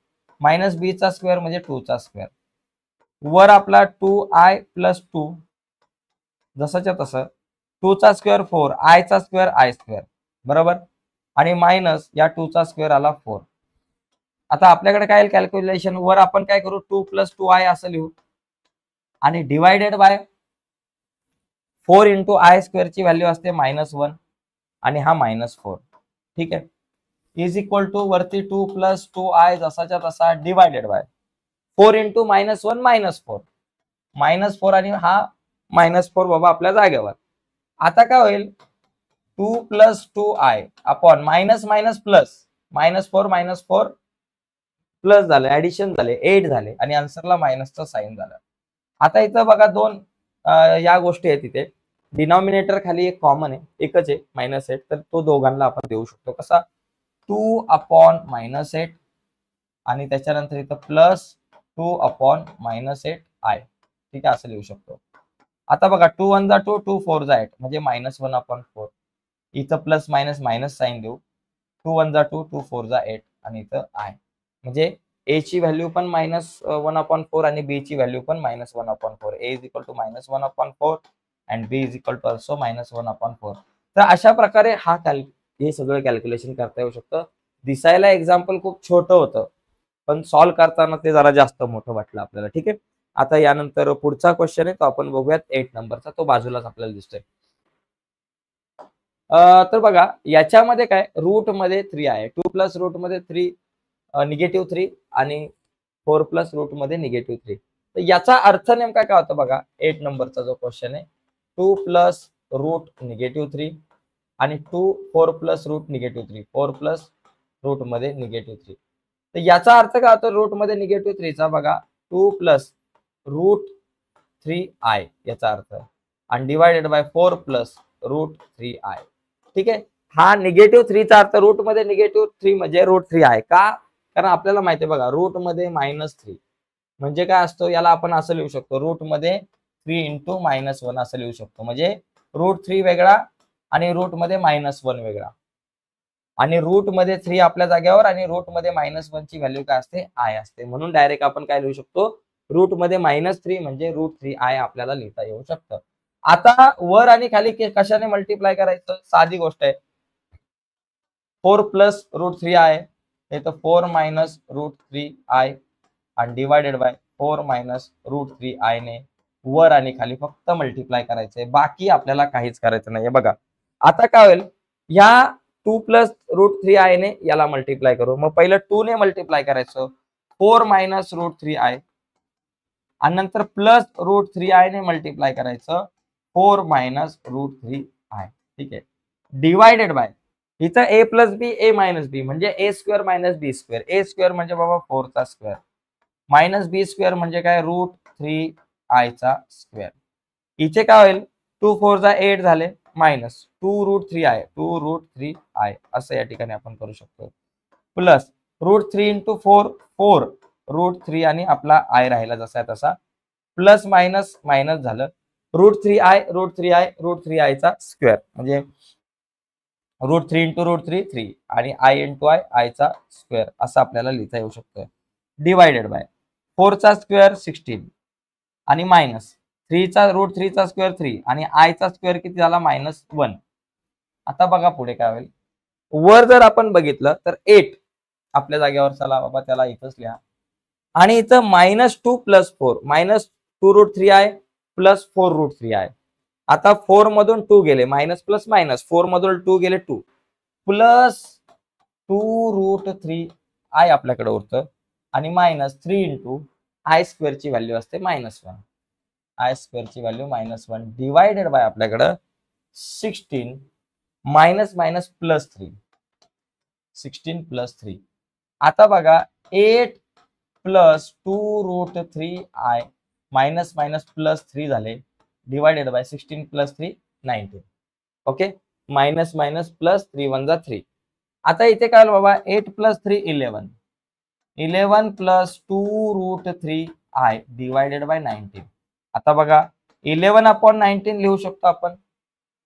Speaker 1: मायनस बी चा स्क्वेअर म्हणजे 2 चा स्क्वेअर. वर आपला 2i प्लस 2 जसंच्या तसं 2 चा स्क्वेअर 4, i चा स्क्वेअर i स्क्वेअर बरोबर आणि मायनस या 2 चा स्क्वेअर आला 4. आता आपल्याकडे काय येईल कॅल्क्युलेशन, वर आपण काय करू 2 प्लस 2i असं लिहू आणि डिवायडेड बाय 4 इंटू आय स्क्वेअरची व्हॅल्यू असते -1 आणि हा -4. ठीक आहे. इज इक्वल टू वरती 2 प्लस 2i जसाच्या तसा डिवायडेड बाय 4 इंटू -1 -4, -4 आणि हा -4 बाबा आपल्या जागेवर. आता काय होईल 2 plus 2i upon minus minus plus -4 -4 plus झालं, ऍडिशन झाले 8 झाले आणि आन्सरला मायनसचं साईन झालं. आता इथं बघा दोन या गोष्टी आहेत, इथे डिनॉमिनेटर खाली एक कॉमन आहे, एकच आहे -8 तर तो दोघांना आपण देऊ शकतो. कसा 2/-8 आणि त्याच्यानंतर इथं प्लस 2/-8i. ठीक आहे, असं लिहू शकतो. आता बघा 2 1 जा 2, 2 4 जा 8 म्हणजे -1/4. इथं प्लस मायनस मायनस साईन देऊ, 2 1 जा 2, 2 4 जा 8 आणि इथं i म्हणजे a ची व्हॅल्यू पण -1/4 आणि b ची व्हॅल्यू पण -1/4. a is equal to -1/4 and b is equal to also -1/4. तर अशा प्रकारे हे सगळं कॅल्क्युलेशन करता येऊ शकतं. दिसायला एक्झाम्पल खूप छोटं होतं पण सॉल्व्ह करताना ते जरा जास्त मोठं वाटलं आपल्याला. ठीक आहे. आता यानंतर पुढचा क्वेश्चन आहे तो आपण बघूयात 8 नंबरचा, तो बाजूलाच आपल्याला दिसतोय. तर बघा याच्यामध्ये काय रूट मध्ये 3 आहे, 2 प्लस रूट मध्ये 3 -3 आणि 4 प्लस रूट मध्ये -3. तर याचा अर्थ नेमका काय होता बघा, 8 नंबरचा जो क्वेश्चन आहे 2 प्लस रूट -3 आणि 4 प्लस रूट -3, 4 प्लस रूट मध्ये -3. तर याचा अर्थ काय होतो रूट मध्ये -3चा बघा 2 प्लस रूट 3i याचा अर्थ आणि divided by 4 plus route 3i. ठीक आहे. हा -3चा अर्थ रूट मध्ये -3 म्हणजे रूट 3 आहे का, कारण आपल्याला माहिती आहे बघा रूट मध्ये -3 म्हणजे काय असतो, याला आपण असं लिहू शकतो रूट मध्ये 3 इंटू -1 असं लिहू शकतो. म्हणजे रूट 3 वेगळा आणि रूट मध्ये -1 वेगळा आणि रूट मध्ये 3 आपल्या जागेवर आणि रूट मध्ये -1 ची व्हॅल्यू काय असते i असते. म्हणून डायरेक्ट आपण काय लिहू शकतो रूट मध्ये -3 म्हणजे रूट 3i आपल्याला लिहिता येऊ शकतं. आता वर आणि खाली कशाने मल्टिप्लाय करायचं, साधी गोष्ट आहे. 4 प्लस रूट 3i हे तर 4 मायनस रूट 3i आणि divided by 4 minus route 3i ने वर आणि खाली फक्त मल्टिप्लाय करायचंय, बाकी आपल्याला काहीच करायचं नाहीये. बघा आता काय होईल, या 2 प्लस रूट 3i ने याला मल्टिप्लाय करू. मग पहिलं 2 ने मल्टिप्लाय करायचं 4 मायनस रूट 3i आणि नंतर प्लस रूट 3i ने मल्टिप्लाय करायचं 4 मायनस रूट 3i. ठीक आहे. डिवायडेड बाय इथं a plus b a minus b म्हणजे a square minus b square. a square म्हणजे बाबा 4 चा स्क्वेअर मायनस बी स्क्वेअर म्हणजे काय रूट 3i चा स्क्वेअर. इथे काय होईल 2 4 जा 8 झाले मायनस 2√3i 2√3i असं या ठिकाणी आपण करू शकतो, प्लस √3 इंटू 4 4√3 आणि आपला आय राहिला जसा तसा, प्लस मायनस मायनस झालं, √3i चा स्क्वेअर म्हणजे √3 इंटू √3 3 आणि आय इंटू आय चा स्क्वेअर असं आपल्याला लिहिता येऊ शकतं, डिवायडेड बाय 4 चा स्क्वेअर 16 आणि मायनस 3 चा √3 चा स्क्वेअर 3 आणि आय चा स्क्वेअर किती झाला -1. आता बघा पुढे काय होईल, वर जर आपण बघितलं तर 8 आपल्या जागेवर, चला बाबा त्याला इथंच लिहा, आणि इथं -2 + 4 -2√3i प्लस 4√3i. आता 4 मधून 2 गेले, मायनस प्लस मायनस, 4 मधून 2 गेले 2 प्लस 2√3i आपल्याकडे उरतं आणि मायनस 3 इंटू आय स्क्वेअरची व्हॅल्यू असते -1. आय स्क्वेअरची व्हॅल्यू -1 डिवायडेड बाय आपल्याकडं 16 मायनस मायनस प्लस 3, 16 प्लस 3. आता बघा 8 plus 2√3i minus minus plus 3 झाले, divided by 16 plus 3 19. Okay, minus minus plus 3 1 जा 3. आता इथे काय बाबा 8 plus 3 11, 11 plus 2√3i divided by 19. आता बघा 11/19 लिहू शकतो आपण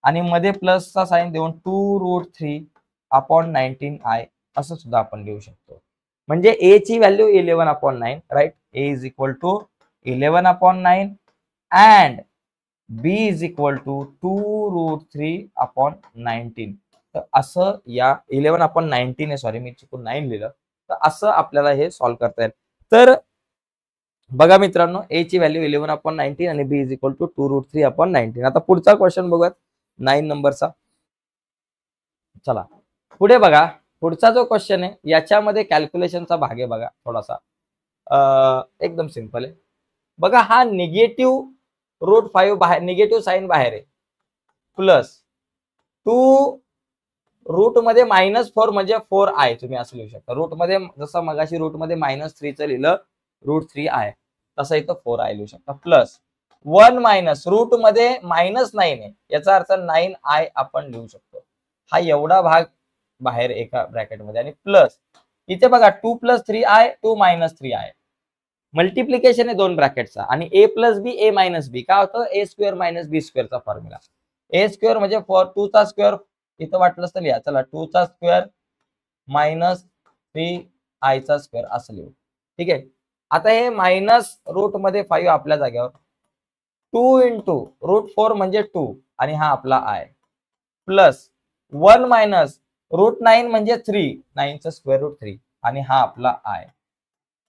Speaker 1: आणि मध्ये प्लसचा साइन देऊन 2√3/19i असं सुद्धा आपण लिहू शकतो. म्हणजे a ची value 11/9, right, a is equal to 11/9 and b is equal to 2√3/19. तर असं या 11/19 आहे, सॉरी मी चुकून 9 लिहिलं, तर असं आपल्याला हे सॉल्व्ह करता येईल. तर बघा मित्रांनो, a ची व्हॅल्यू 11/19 आणि b इज इक्वल टू 2√3/19. आता पुढचा क्वेश्चन बघूयात 9 नंबरचा. चला पुढे बघा, पुढचा जो क्वेश्चन आहे याच्यामध्ये कॅल्क्युलेशनचा भाग आहे बघा थोडासा, एकदम सिंपल आहे बघा. हा निगेटिव्ह √5 बाहेर, निगेटिव्ह साइन बाहेर आहे, प्लस 2 रूट मध्ये -4 म्हणजे 4i तुम्ही असं लिहू शकता. रूट मध्ये जसं मगाशी रूट मध्ये -3 चं लिहिलं √3i, तसं इथं 4i लिहू शकता, प्लस 1 मायनस रूट मध्ये -9 आहे याचा अर्थ 9i आपण लिहू शकतो. हा एवढा भाग बाहेर एका ब्रॅकेटमध्ये, आणि प्लस इथे बघा 2 + 3i 2 - 3i, मल्टिप्लिकेशन आहे दोन ब्रॅकेटचा, आणि a + b a - b काय होतं a² - b² चा फॉर्म्युला. a² म्हणजे 2 चा स्क्वेअर, इथं वाटलं तर लिहा, चला 2 चा स्क्वेअर -3i चा स्क्वेअर असं लिहू, ठीक आहे. आता हे मायनस रूट मध्ये 5 आपल्या जागेवर, 2 इंटू √4 म्हणजे 2 आणि हा आपला i, प्लस 1 मायनस √9 म्हणजे 3, 9 चा स्क्वेअर रूट 3 आणि हा आपला i,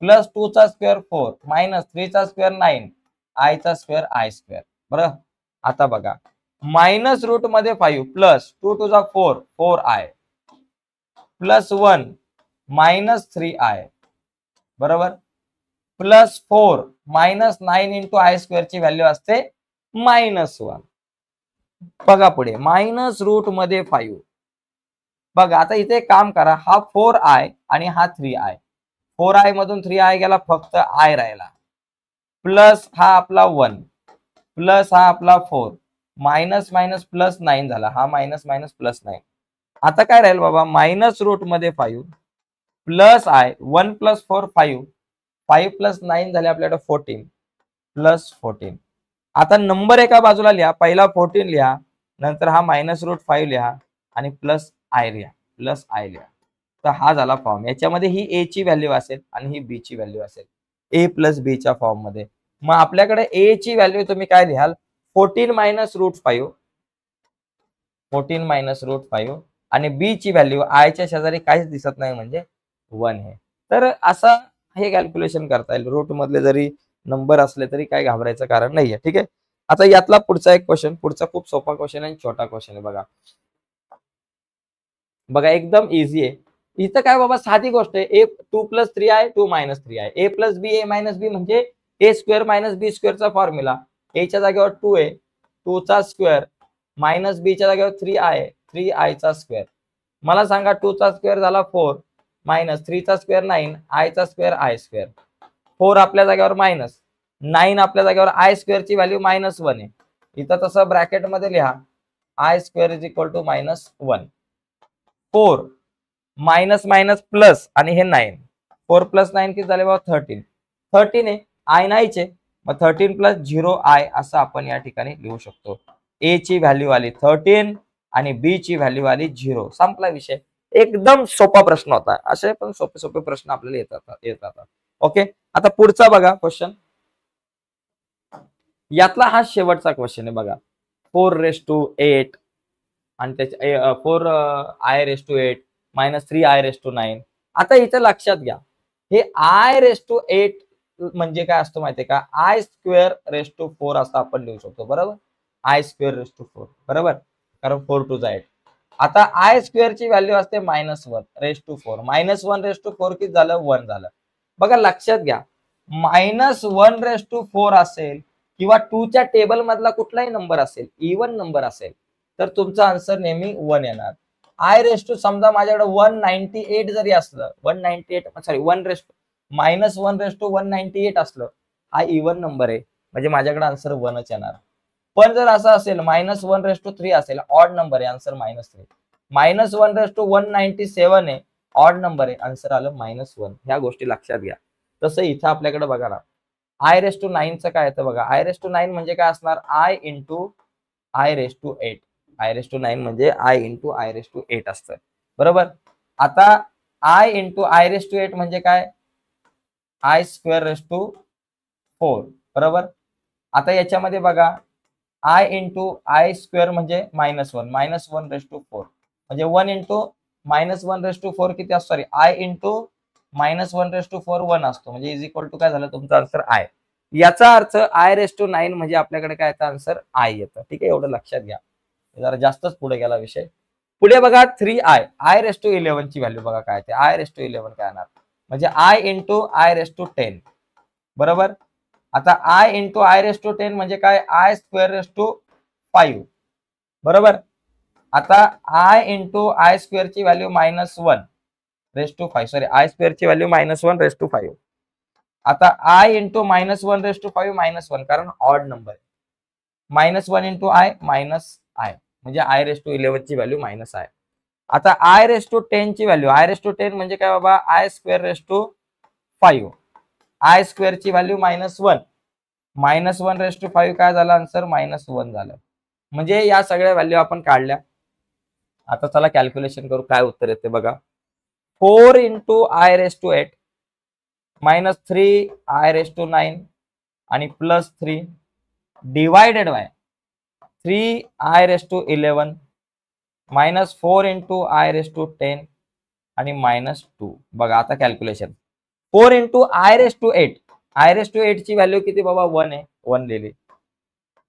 Speaker 1: प्लस 2 चा स्क्वेअर 4 मायनस 3 चा स्क्वेअर 9, i चा स्क्वेअर i². बरं, आता बघा मायनस रूट मध्ये 5 plus 2 to 4 4i plus 1 minus 3i बरोबर, प्लस 4 मायनस 9 इंटू i² ची व्हॅल्यू असते -1. बघा पुढे मायनस रूट मध्ये 5. बघा आता इथे काम करा, हा 4i आणि हा 3i, 4i मधून 3i गेला, फक्त i राहिला, प्लस हा आपला 1 प्लस हा आपला 4 मायनस मायनस प्लस 9 झाला, हा मायनस मायनस प्लस 9. आता काय राहील बाबा, मायनस रूट मध्ये 5 प्लस i 1 + 4 5, 5 + 9 झाले आपल्याकडे 14 प्लस 14. आता नंबर एका बाजूला लिहा, पहिला 14 लिहा, नंतर हा मायनस रूट 5 लिहा आणि प्लस i लिहा, प्लस i लिहा. तर हा झाला फॉर्म. याच्यामध्ये ही a ची व्हॅल्यू असेल आणि ही b ची व्हॅल्यू असेल, a + b च्या फॉर्म मध्ये. मग आपल्याकडे a ची व्हॅल्यू तुम्ही काय लिहाल, 14 मायनस रूट 5, 14 मायनस रूट 5, आणि b ची व्हॅल्यू i च्या शेजारी काहीच दिसत नाही म्हणजे 1 आहे. तर असं हे कॅल्क्युलेशन करता येईल, रूट मधले जरी नंबर असले तरी काय घाबरायचं कारण नाहीये, ठीक आहे. आता यातला पुढचा एक क्वेश्चन, पुढचा खूप सोपा क्वेश्चन आणि छोटा क्वेश्चन आहे बघा. बघा एकदम इझी आहे. इथं काय बाबा साधी गोष्ट आहे, a 2 + 3i 2 - 3i, a + b a - b म्हणजे a² - b² चा फॉर्म्युला. a च्या जागेवर 2 आहे, 2 चा स्क्वेअर, मायनस b च्या जागेवर 3i आहे, 3i चा स्क्वेअर. मला सांगा 2 चा स्क्वेअर झाला 4 मायनस 3 चा स्क्वेअर 9, i चा स्क्वेअर i². 4 आपल्या जागेवर मायनस, 9 आपल्या जागेवर i² ची व्हॅल्यू -1 आहे. इथं तसं ब्रॅकेट मध्ये लिहा, i square is equal to -1. 4 minus minus plus आणि हे 9. 4 + 9 किती झाले बाबा 13. 13 आहे आय नाहीचे, मग 13 + 0 आय असं आपण या ठिकाणी लिहू शकतो. ए ची व्हॅल्यू आली 13 आणि बी ची व्हॅल्यू आली 0. संपला विषय. एकदम सोपा प्रश्न होता. असे पण सोपे सोपे प्रश्न आपल्याला येतात. ओके, आता पुढचा बघा क्वेश्चन. यातला हा शेवटचा क्वेश्चन आहे बघा. 4⁸ आणि त्याच्या 4i⁸ -3i�9. आता इथं लक्षात घ्या, हे i⁸ म्हणजे काय असतो माहितीये का, I²⁴ असं आपण लिहू शकतो. बरोबर, I²⁴ बरोबर, कारण 4 to 8. आता I² ची व्हॅल्यू असते -1⁴. -1⁴ किती झालं 1 झालं. बघा लक्षात घ्या, -1⁴ असेल किंवा 2 च्या टेबल मधला कुठलाही नंबर असेल, इव्हन नंबर असेल, तर तुमचा आन्सर नेहमी 1 येणार. समजा माझ्याकडे 198 जरी असलं, 198 सॉरी 1⁻1⁻198 असलं, हा इव्हन नंबर आहे, म्हणजे माझ्याकडे आन्सर 1च येणार. पण जर असं असेल -1⁻3 असेल, ऑड नंबर आहे, आन्सर -3. -1⁻197 आहे, ऑड नंबर आहे, आन्सर आलं -1. ह्या गोष्टी लक्षात घ्या. तसं इथं आपल्याकडे बघा ना, I⁹ चं काय येतं बघा. I⁹ म्हणजे काय असणार, I × I⁸ I⁹ म्हणजे I × I⁸ असतं. बरोबर, आता I × I⁸ म्हणजे काय, I²⁴. बरोबर, आता याच्यामध्ये बघा I × I² म्हणजे -1 -1⁴. म्हणजे 1 × -1⁴ किती असतो, सॉरी I × -1⁴ 1 असतो, म्हणजे इज इक्वल टू काय झालं तुमचा आन्सर I. याचा अर्थ I⁹ म्हणजे आपल्याकडे काय येतं, आन्सर I येतं. ठीक आहे, एवढं लक्षात घ्या. जरा जास्तच पुढे गेला विषय. पुढे बघा 3i I⁻11 ची व्हॅल्यू बघा काय ते. I⁻11 काय येणार, म्हणजे I × I⁻10. बरोबर, आता I × I⁻10 म्हणजे काय, I²⁵. बरोबर, आता I × I² ची व्हॅल्यू -1⁵, सॉरी I² ची व्हॅल्यू -1⁵. आता I × -1⁵ -1 कारण ऑड नंबर आहे. -1 × I म्हणजे I⁻11 ची व्हॅल्यू -I. आता I⁻10 ची व्हॅल्यू, I⁻10 म्हणजे काय बाबा, I²⁵. I² ची व्हॅल्यू -1 -1⁵ काय झालं आन्सर, -1 झालं. म्हणजे या सगळ्या व्हॅल्यू आपण काढल्या. आता चला कॅल्क्युलेशन करू, काय उत्तर येते बघा. 4 × I⁸ -3I⁹ आणि +3 डिवायडेड बाय 3I⁻11 -4 × I⁻10 आणि -2. बघा आता कॅल्क्युलेशन. 4 × I⁸ I⁸ ची व्हॅल्यू किती बाबा, 1 आहे, 1 लिहिली.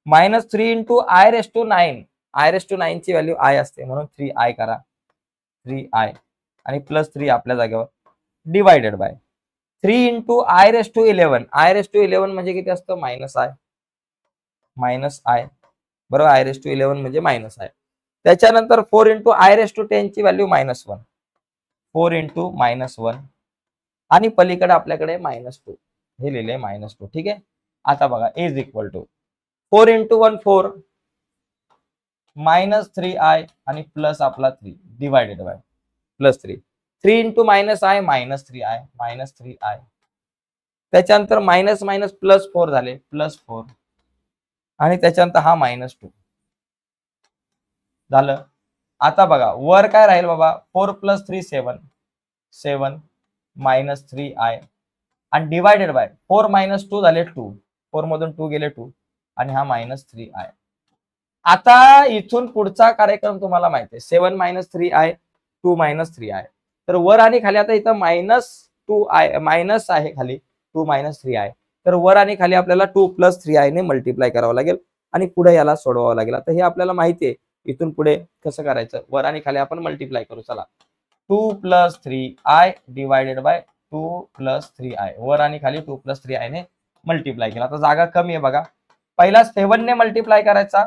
Speaker 1: -3 × I⁻9 ची व्हॅल्यू I असते, म्हणून 3I करा, 3I आणि +3 आपल्या जागेवर डिवायडेड बाय 3 × I⁻11 म्हणजे किती असतं, -I. बरोबर, I⁻11 म्हणजे -I. त्याच्यानंतर 4 × I⁻10 ची व्हॅल्यू -1, 4 × -1 आणि पलीकडे आपल्याकडे -2, हे लिहिले -2. ठीक आहे, आता बघा इज इक्वल टू 4 × 1 4 -3I आणि प्लस आपला 3 डिवायडेड बाय +3. 3 × -I -3I. त्याच्यानंतर मायनस मायनस +4 झाले, +4 आणि त्याच्यानंतर हा -2 झालं. आता बघा वर काय राहील बाबा, 4 + 3 7 7 -3I आणि डिवायडेड बाय 4 - 2 झाले 2, 4 मधून 2 गेले 2 आणि हा -3I. आता इथून पुढचा कार्यक्रम तुम्हाला माहिती आहे, 7 - 3I 2 - 3I. तर वर आणि खाली आता इथं -2I मायनस आहे खाली 2 - 3I. तर वर आणि खाली आपल्याला 2 + 3I ने मल्टिप्लाय करावं लागेल आणि पुढे याला सोडवावं लागेल. आता हे आपल्याला माहिती आहे, इथून पुढे कसं करायचं, वर आणि खाली आपण मल्टिप्लाय करू. चला, 2 + 3I डिवायडेड बाय 2 + 3I. वर आणि खाली 2 + 3I ने मल्टिप्लाय केला. आता जागा कमी आहे बघा, पहिला 7 ने मल्टिप्लाय करायचा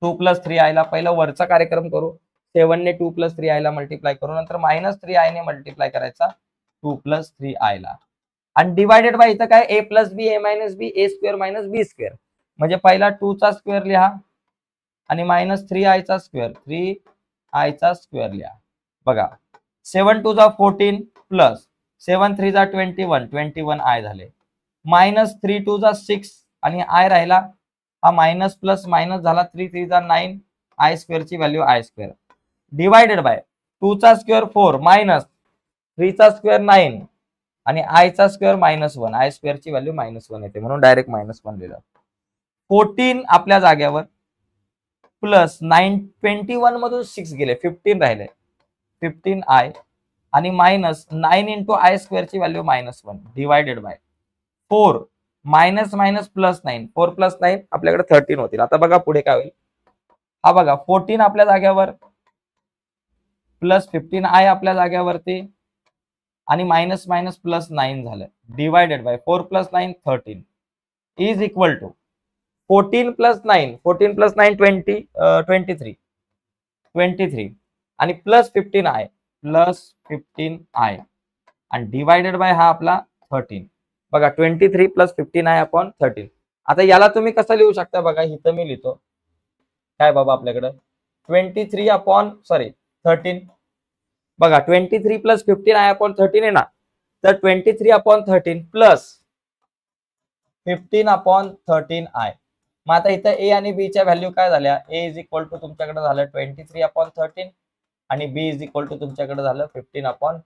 Speaker 1: 2 + 3I ला. पहिला वरचा कार्यक्रम करू, 7 ने 2 + 3I ला मल्टिप्लाय करू, नंतर -3I ने मल्टिप्लाय करायचा 2 + 3I ला आणि डिवायडेड बाय इथं काय a + b a - b a² - b². म्हणजे पहिला 2 चा स्क्वेअर लिहा आणि -3i चा स्क्वेअर, 3i चा स्क्वेअर लिहा. बघा 7 2 जा 14 प्लस 7 3 जा 21, 21i झाले. -3 2 जा 6 आणि i राहिला, हा मायनस प्लस मायनस झाला, 3 3 जा 9, i स्क्वेअर ची value i square divided by 2 चा स्क्वेअर 4 मायनस 3 चा स्क्वेअर 9 आणि i चा स्क्वेअर -1, i स्क्वेअर ची व्हॅल्यू -1 येते म्हणून डायरेक्ट -1 लिहिलं. 14 आपल्या जागेवर प्लस 21 मधून 6 गेले, 15 राहिले, 15i आणि मायनस 9 इंटू आय स्क्वेअर ची value -1 divided by 4 minus minus plus 9, 4 plus 9 आपल्याकडे 13 होतील. आता बघा पुढे काय होईल. हा बघा 14 आपल्या जागेवर प्लस 15i आपल्या जागेवरती आणि मायनस मायनस प्लस 9 झालं divided by 4 plus 9 13 is equal to 14 plus 9 23 आणि प्लस 15i आणि डिवायडेड बाय हा आपला 13. बघा 23 प्लस 15i अपॉन 13. आता याला तुम्ही कसं लिहू शकता बघा, इथं मी लिहितो काय बाबा आपल्याकडे 23 अपॉन 13. बघा 23 प्लस 15i अपॉन 13 आहे ना, तर 23 अपॉन 13 प्लस 15 अपॉन 13i. मग आता इथं ए आणि बी च्या व्हॅल्यू काय झाल्या, ए इज इक्वल टू तुमच्याकडे झालं 23 अपॉन 13 आणि बी इज इक्वल टू तुमच्याकडे झालं 15 अपॉन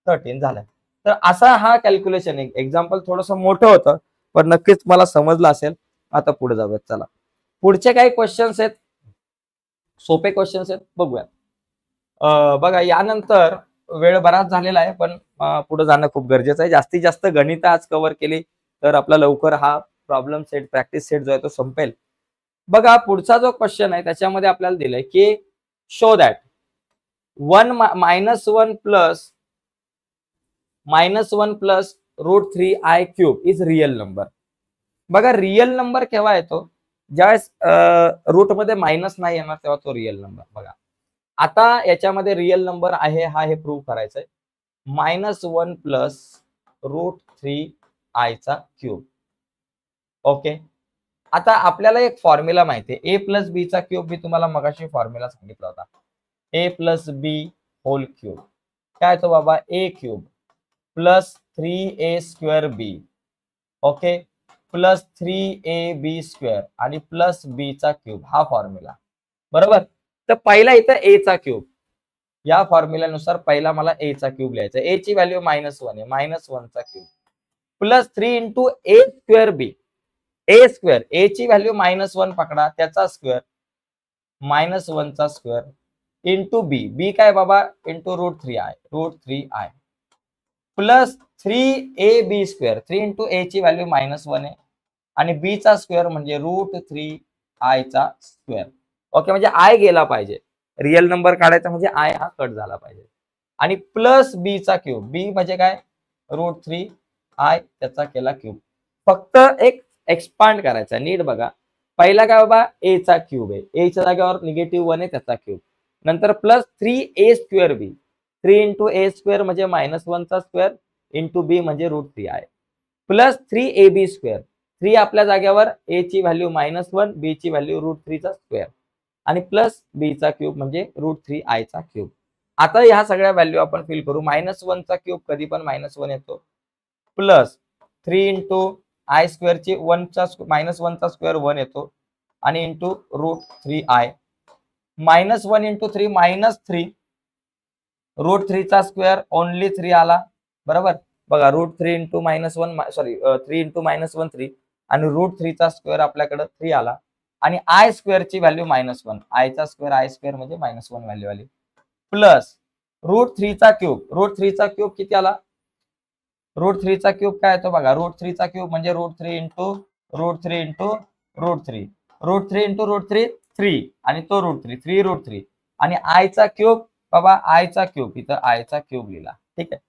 Speaker 1: 13 झालं. तर असा हा कॅल्क्युलेशन एक्झाम्पल थोडंसं मोठं होतं पण नक्कीच मला समजलं असेल. आता पुढे जाऊयात, चला पुढचे काही क्वेश्चन्स आहेत, सोपे क्वेश्चन्स आहेत, बघूया. बघा यानंतर वेळ बराच झालेला आहे पण पुढे जाणं खूप गरजेचं आहे. जास्तीत जास्त गणित आज कव्हर केली तर आपला लवकर हा प्रॉब्लेम सेट प्रॅक्टिस सेट जो आहे तो संपेल. बघा पुढचा जो क्वेश्चन आहे त्याच्यामध्ये आपल्याला दिलंय की show that 1 -1 plus √3i cube is real number. बघा रियल नंबर केव्हा येतो, ज्यावेळेस रूट मध्ये मायनस नाही येणार तेव्हा तो रियल नंबर. बघा आता याच्यामध्ये रियल नंबर आहे हा, हे प्रूव्ह करायचंय. -1 प्लस √3i चा क्यूब. ओके, आता आपल्याला एक फॉर्म्युला माहिती आहे, ए प्लस बी चा क्यूब. मी तुम्हाला मगाशी फॉर्म्युला सांगितला होता, ए प्लस बी होल क्यूब. काय तो बाबा, ए क्यूब प्लस 3a स्क्वेअर बी, ओके, प्लस 3ab स्क्वेअर आणि प्लस बी चा क्यूब, हा फॉर्म्युला बरोबर. तर पहिला इथं ए चा क्यूब, या फॉर्म्युल्यानुसार पहिला मला ए चा क्यूब लिहायचा. ए ची व्हॅल्यू -1 आहे, -1 चा cube plus 3 into A square B, a square, ए ची व्हॅल्यू -1 पकडा, त्याचा स्क्वेअर -1 चा स्क्वेअर इंटू बी, बी काय बाबा into √3i plus 3ab square, 3 into a ची व्हॅल्यू -1 आहे आणि बी चा स्क्वेअर म्हणजे √3i चा स्क्वेअर. ओके, म्हणजे आय गेला पाहिजे, रियल नंबर काढायचा म्हणजे आय हा कट झाला पाहिजे. आणि प्लस बी चा क्यूब, बी म्हणजे काय √3i त्याचा केला क्यूब. फक्त एक एक्सपांड करायचा, नीट बघा. पहिला काय बाबा ए चा क्यूब आहे, ए च्या जागेवर -1 आहे त्याचा क्यूब, नंतर प्लस 3a स्क्वेअर बी, 3 इंटू ए स्क्वेअर म्हणजे -1 चा स्क्वेअर इंटू बी म्हणजे √3i प्लस 3ab स्क्वेअर, 3 आपल्या जागेवर, ए ची व्हॅल्यू -1, बी ची व्हॅल्यू √3 चा स्क्वेअर आणि प्लस बी चा क्यूब म्हणजे √3i चा क्यूब. आता ह्या सगळ्या व्हॅल्यू आपण फिल करू. -1 चा क्यूब कधी पण -1 येतो, प्लस 3 इंटू आय स्क्वेअर ची -1 चा स्क्वेअर 1 येतो आणि इंटू √3i, -1 इंटू 3 -3, √3 चा स्क्वेअर ओनली 3 आला बरोबर. बघा √3 इंटू -1 3 इंटू -1 3 आणि √3 चा स्क्वेअर आपल्याकडे 3 आला आणि आय स्क्वेअर ची व्हॅल्यू -1, आय चा स्क्वेअर आय स्क्वेअर म्हणजे -1 व्हॅल्यू आली, प्लस √3 चा क्यूब, √3 चा क्यूब किती आला, √3 चा क्यूब काय येतो बघा, √3 चा क्यूब म्हणजे √3 इंटू √3 इंटू √3, √3 इंटू √3 3 आणि तो √3 3√3 आणि आय चा क्यूब बाबा, आय चा क्यूब, इथं आय चा क्यूब लिहिला. ठीक आहे,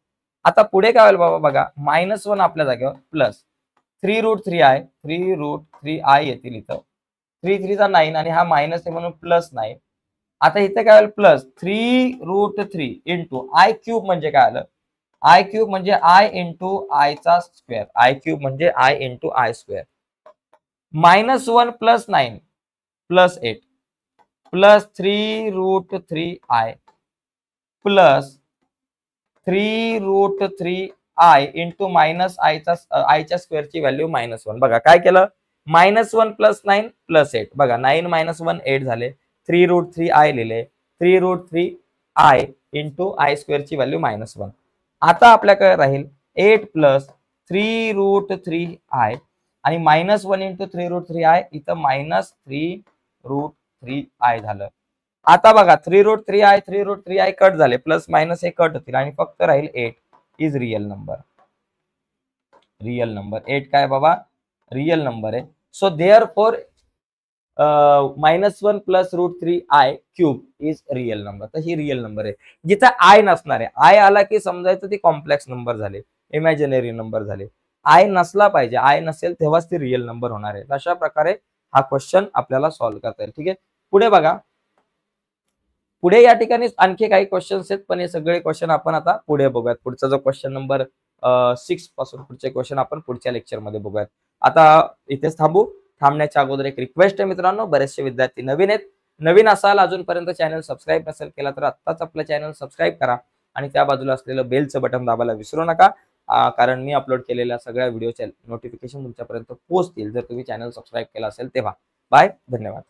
Speaker 1: आता पुढे काय होईल बाबा बघा, -1 आपल्या जागेवर प्लस 3√3i येतील इथं, 3 3 चा 9 आणि हा मायनस आहे म्हणून प्लस 9. आता इथे काय होईल प्लस 3√3 इंटू आय क्यूब म्हणजे काय आलं, आय क्यूब म्हणजे आय इंटू आय चा स्क्वेअर, आय क्यूब म्हणजे I into I square, -1 plus 9 plus 8 plus 3√3i plus 3√3i into minus आयच्या स्क्वेअरची व्हॅल्यू -1. बघा काय केलं, -1 + 9 + 8. बघा 9 - 1 8 झाले. 3√3i लिहिले. 3√3i इंटू आय स्क्वेअरची व्हॅल्यू -1. आता आपल्याकडे राहील 8 + 3√3i आणि -1 इंटू 3√3i इथं -3√3i झालं. आता बघा 3√3i कट झाले, प्लस मायनस हे कट होतील आणि फक्त राहील 8 is real number. Real number 8 काय बाबा, रियल नंबर आहे. So therefore -1 + √3i cube is real number. तर ही रियल नंबर आहे. जिथे आय नसणार आहे, आय आला की समजायचं ती कॉम्प्लेक्स नंबर झाले, इमॅजिनरी नंबर झाले. आय नसला पाहिजे, आय नसेल तेव्हाच ती रियल नंबर होणार आहे. अशा प्रकारे हा क्वेश्चन आपल्याला सॉल्व्ह करता येईल. ठीक आहे, पुढे बघा. पुढे या ठिकाणी आणखी काही क्वेश्चन्स आहेत, पण हे सगळे क्वेश्चन आपण आता पुढे बघूयात. पुढचा जो क्वेश्चन नंबर 6 पासून पुढचे क्वेश्चन आपण पुढच्या लेक्चरमध्ये बघूयात. आता इथेच थांबू. थांबण्याच्या अगोदर एक रिक्वेस्ट आहे मित्रांनो, बरेचसे विद्यार्थी नवीन आहेत. नवीन असाल, अजूनपर्यंत चॅनल सबस्क्राईब नसेल केला तर आत्ताच आपलं चॅनल सबस्क्राईब करा आणि त्या बाजूला असलेलं बेलचं बटन दाबायला विसरू नका, कारण मी अपलोड केलेल्या सगळ्या व्हिडिओचे नोटिफिकेशन तुमच्यापर्यंत पोहोचतील जर तुम्ही चॅनल सबस्क्राईब केला असेल तेव्हा. बाय, धन्यवाद.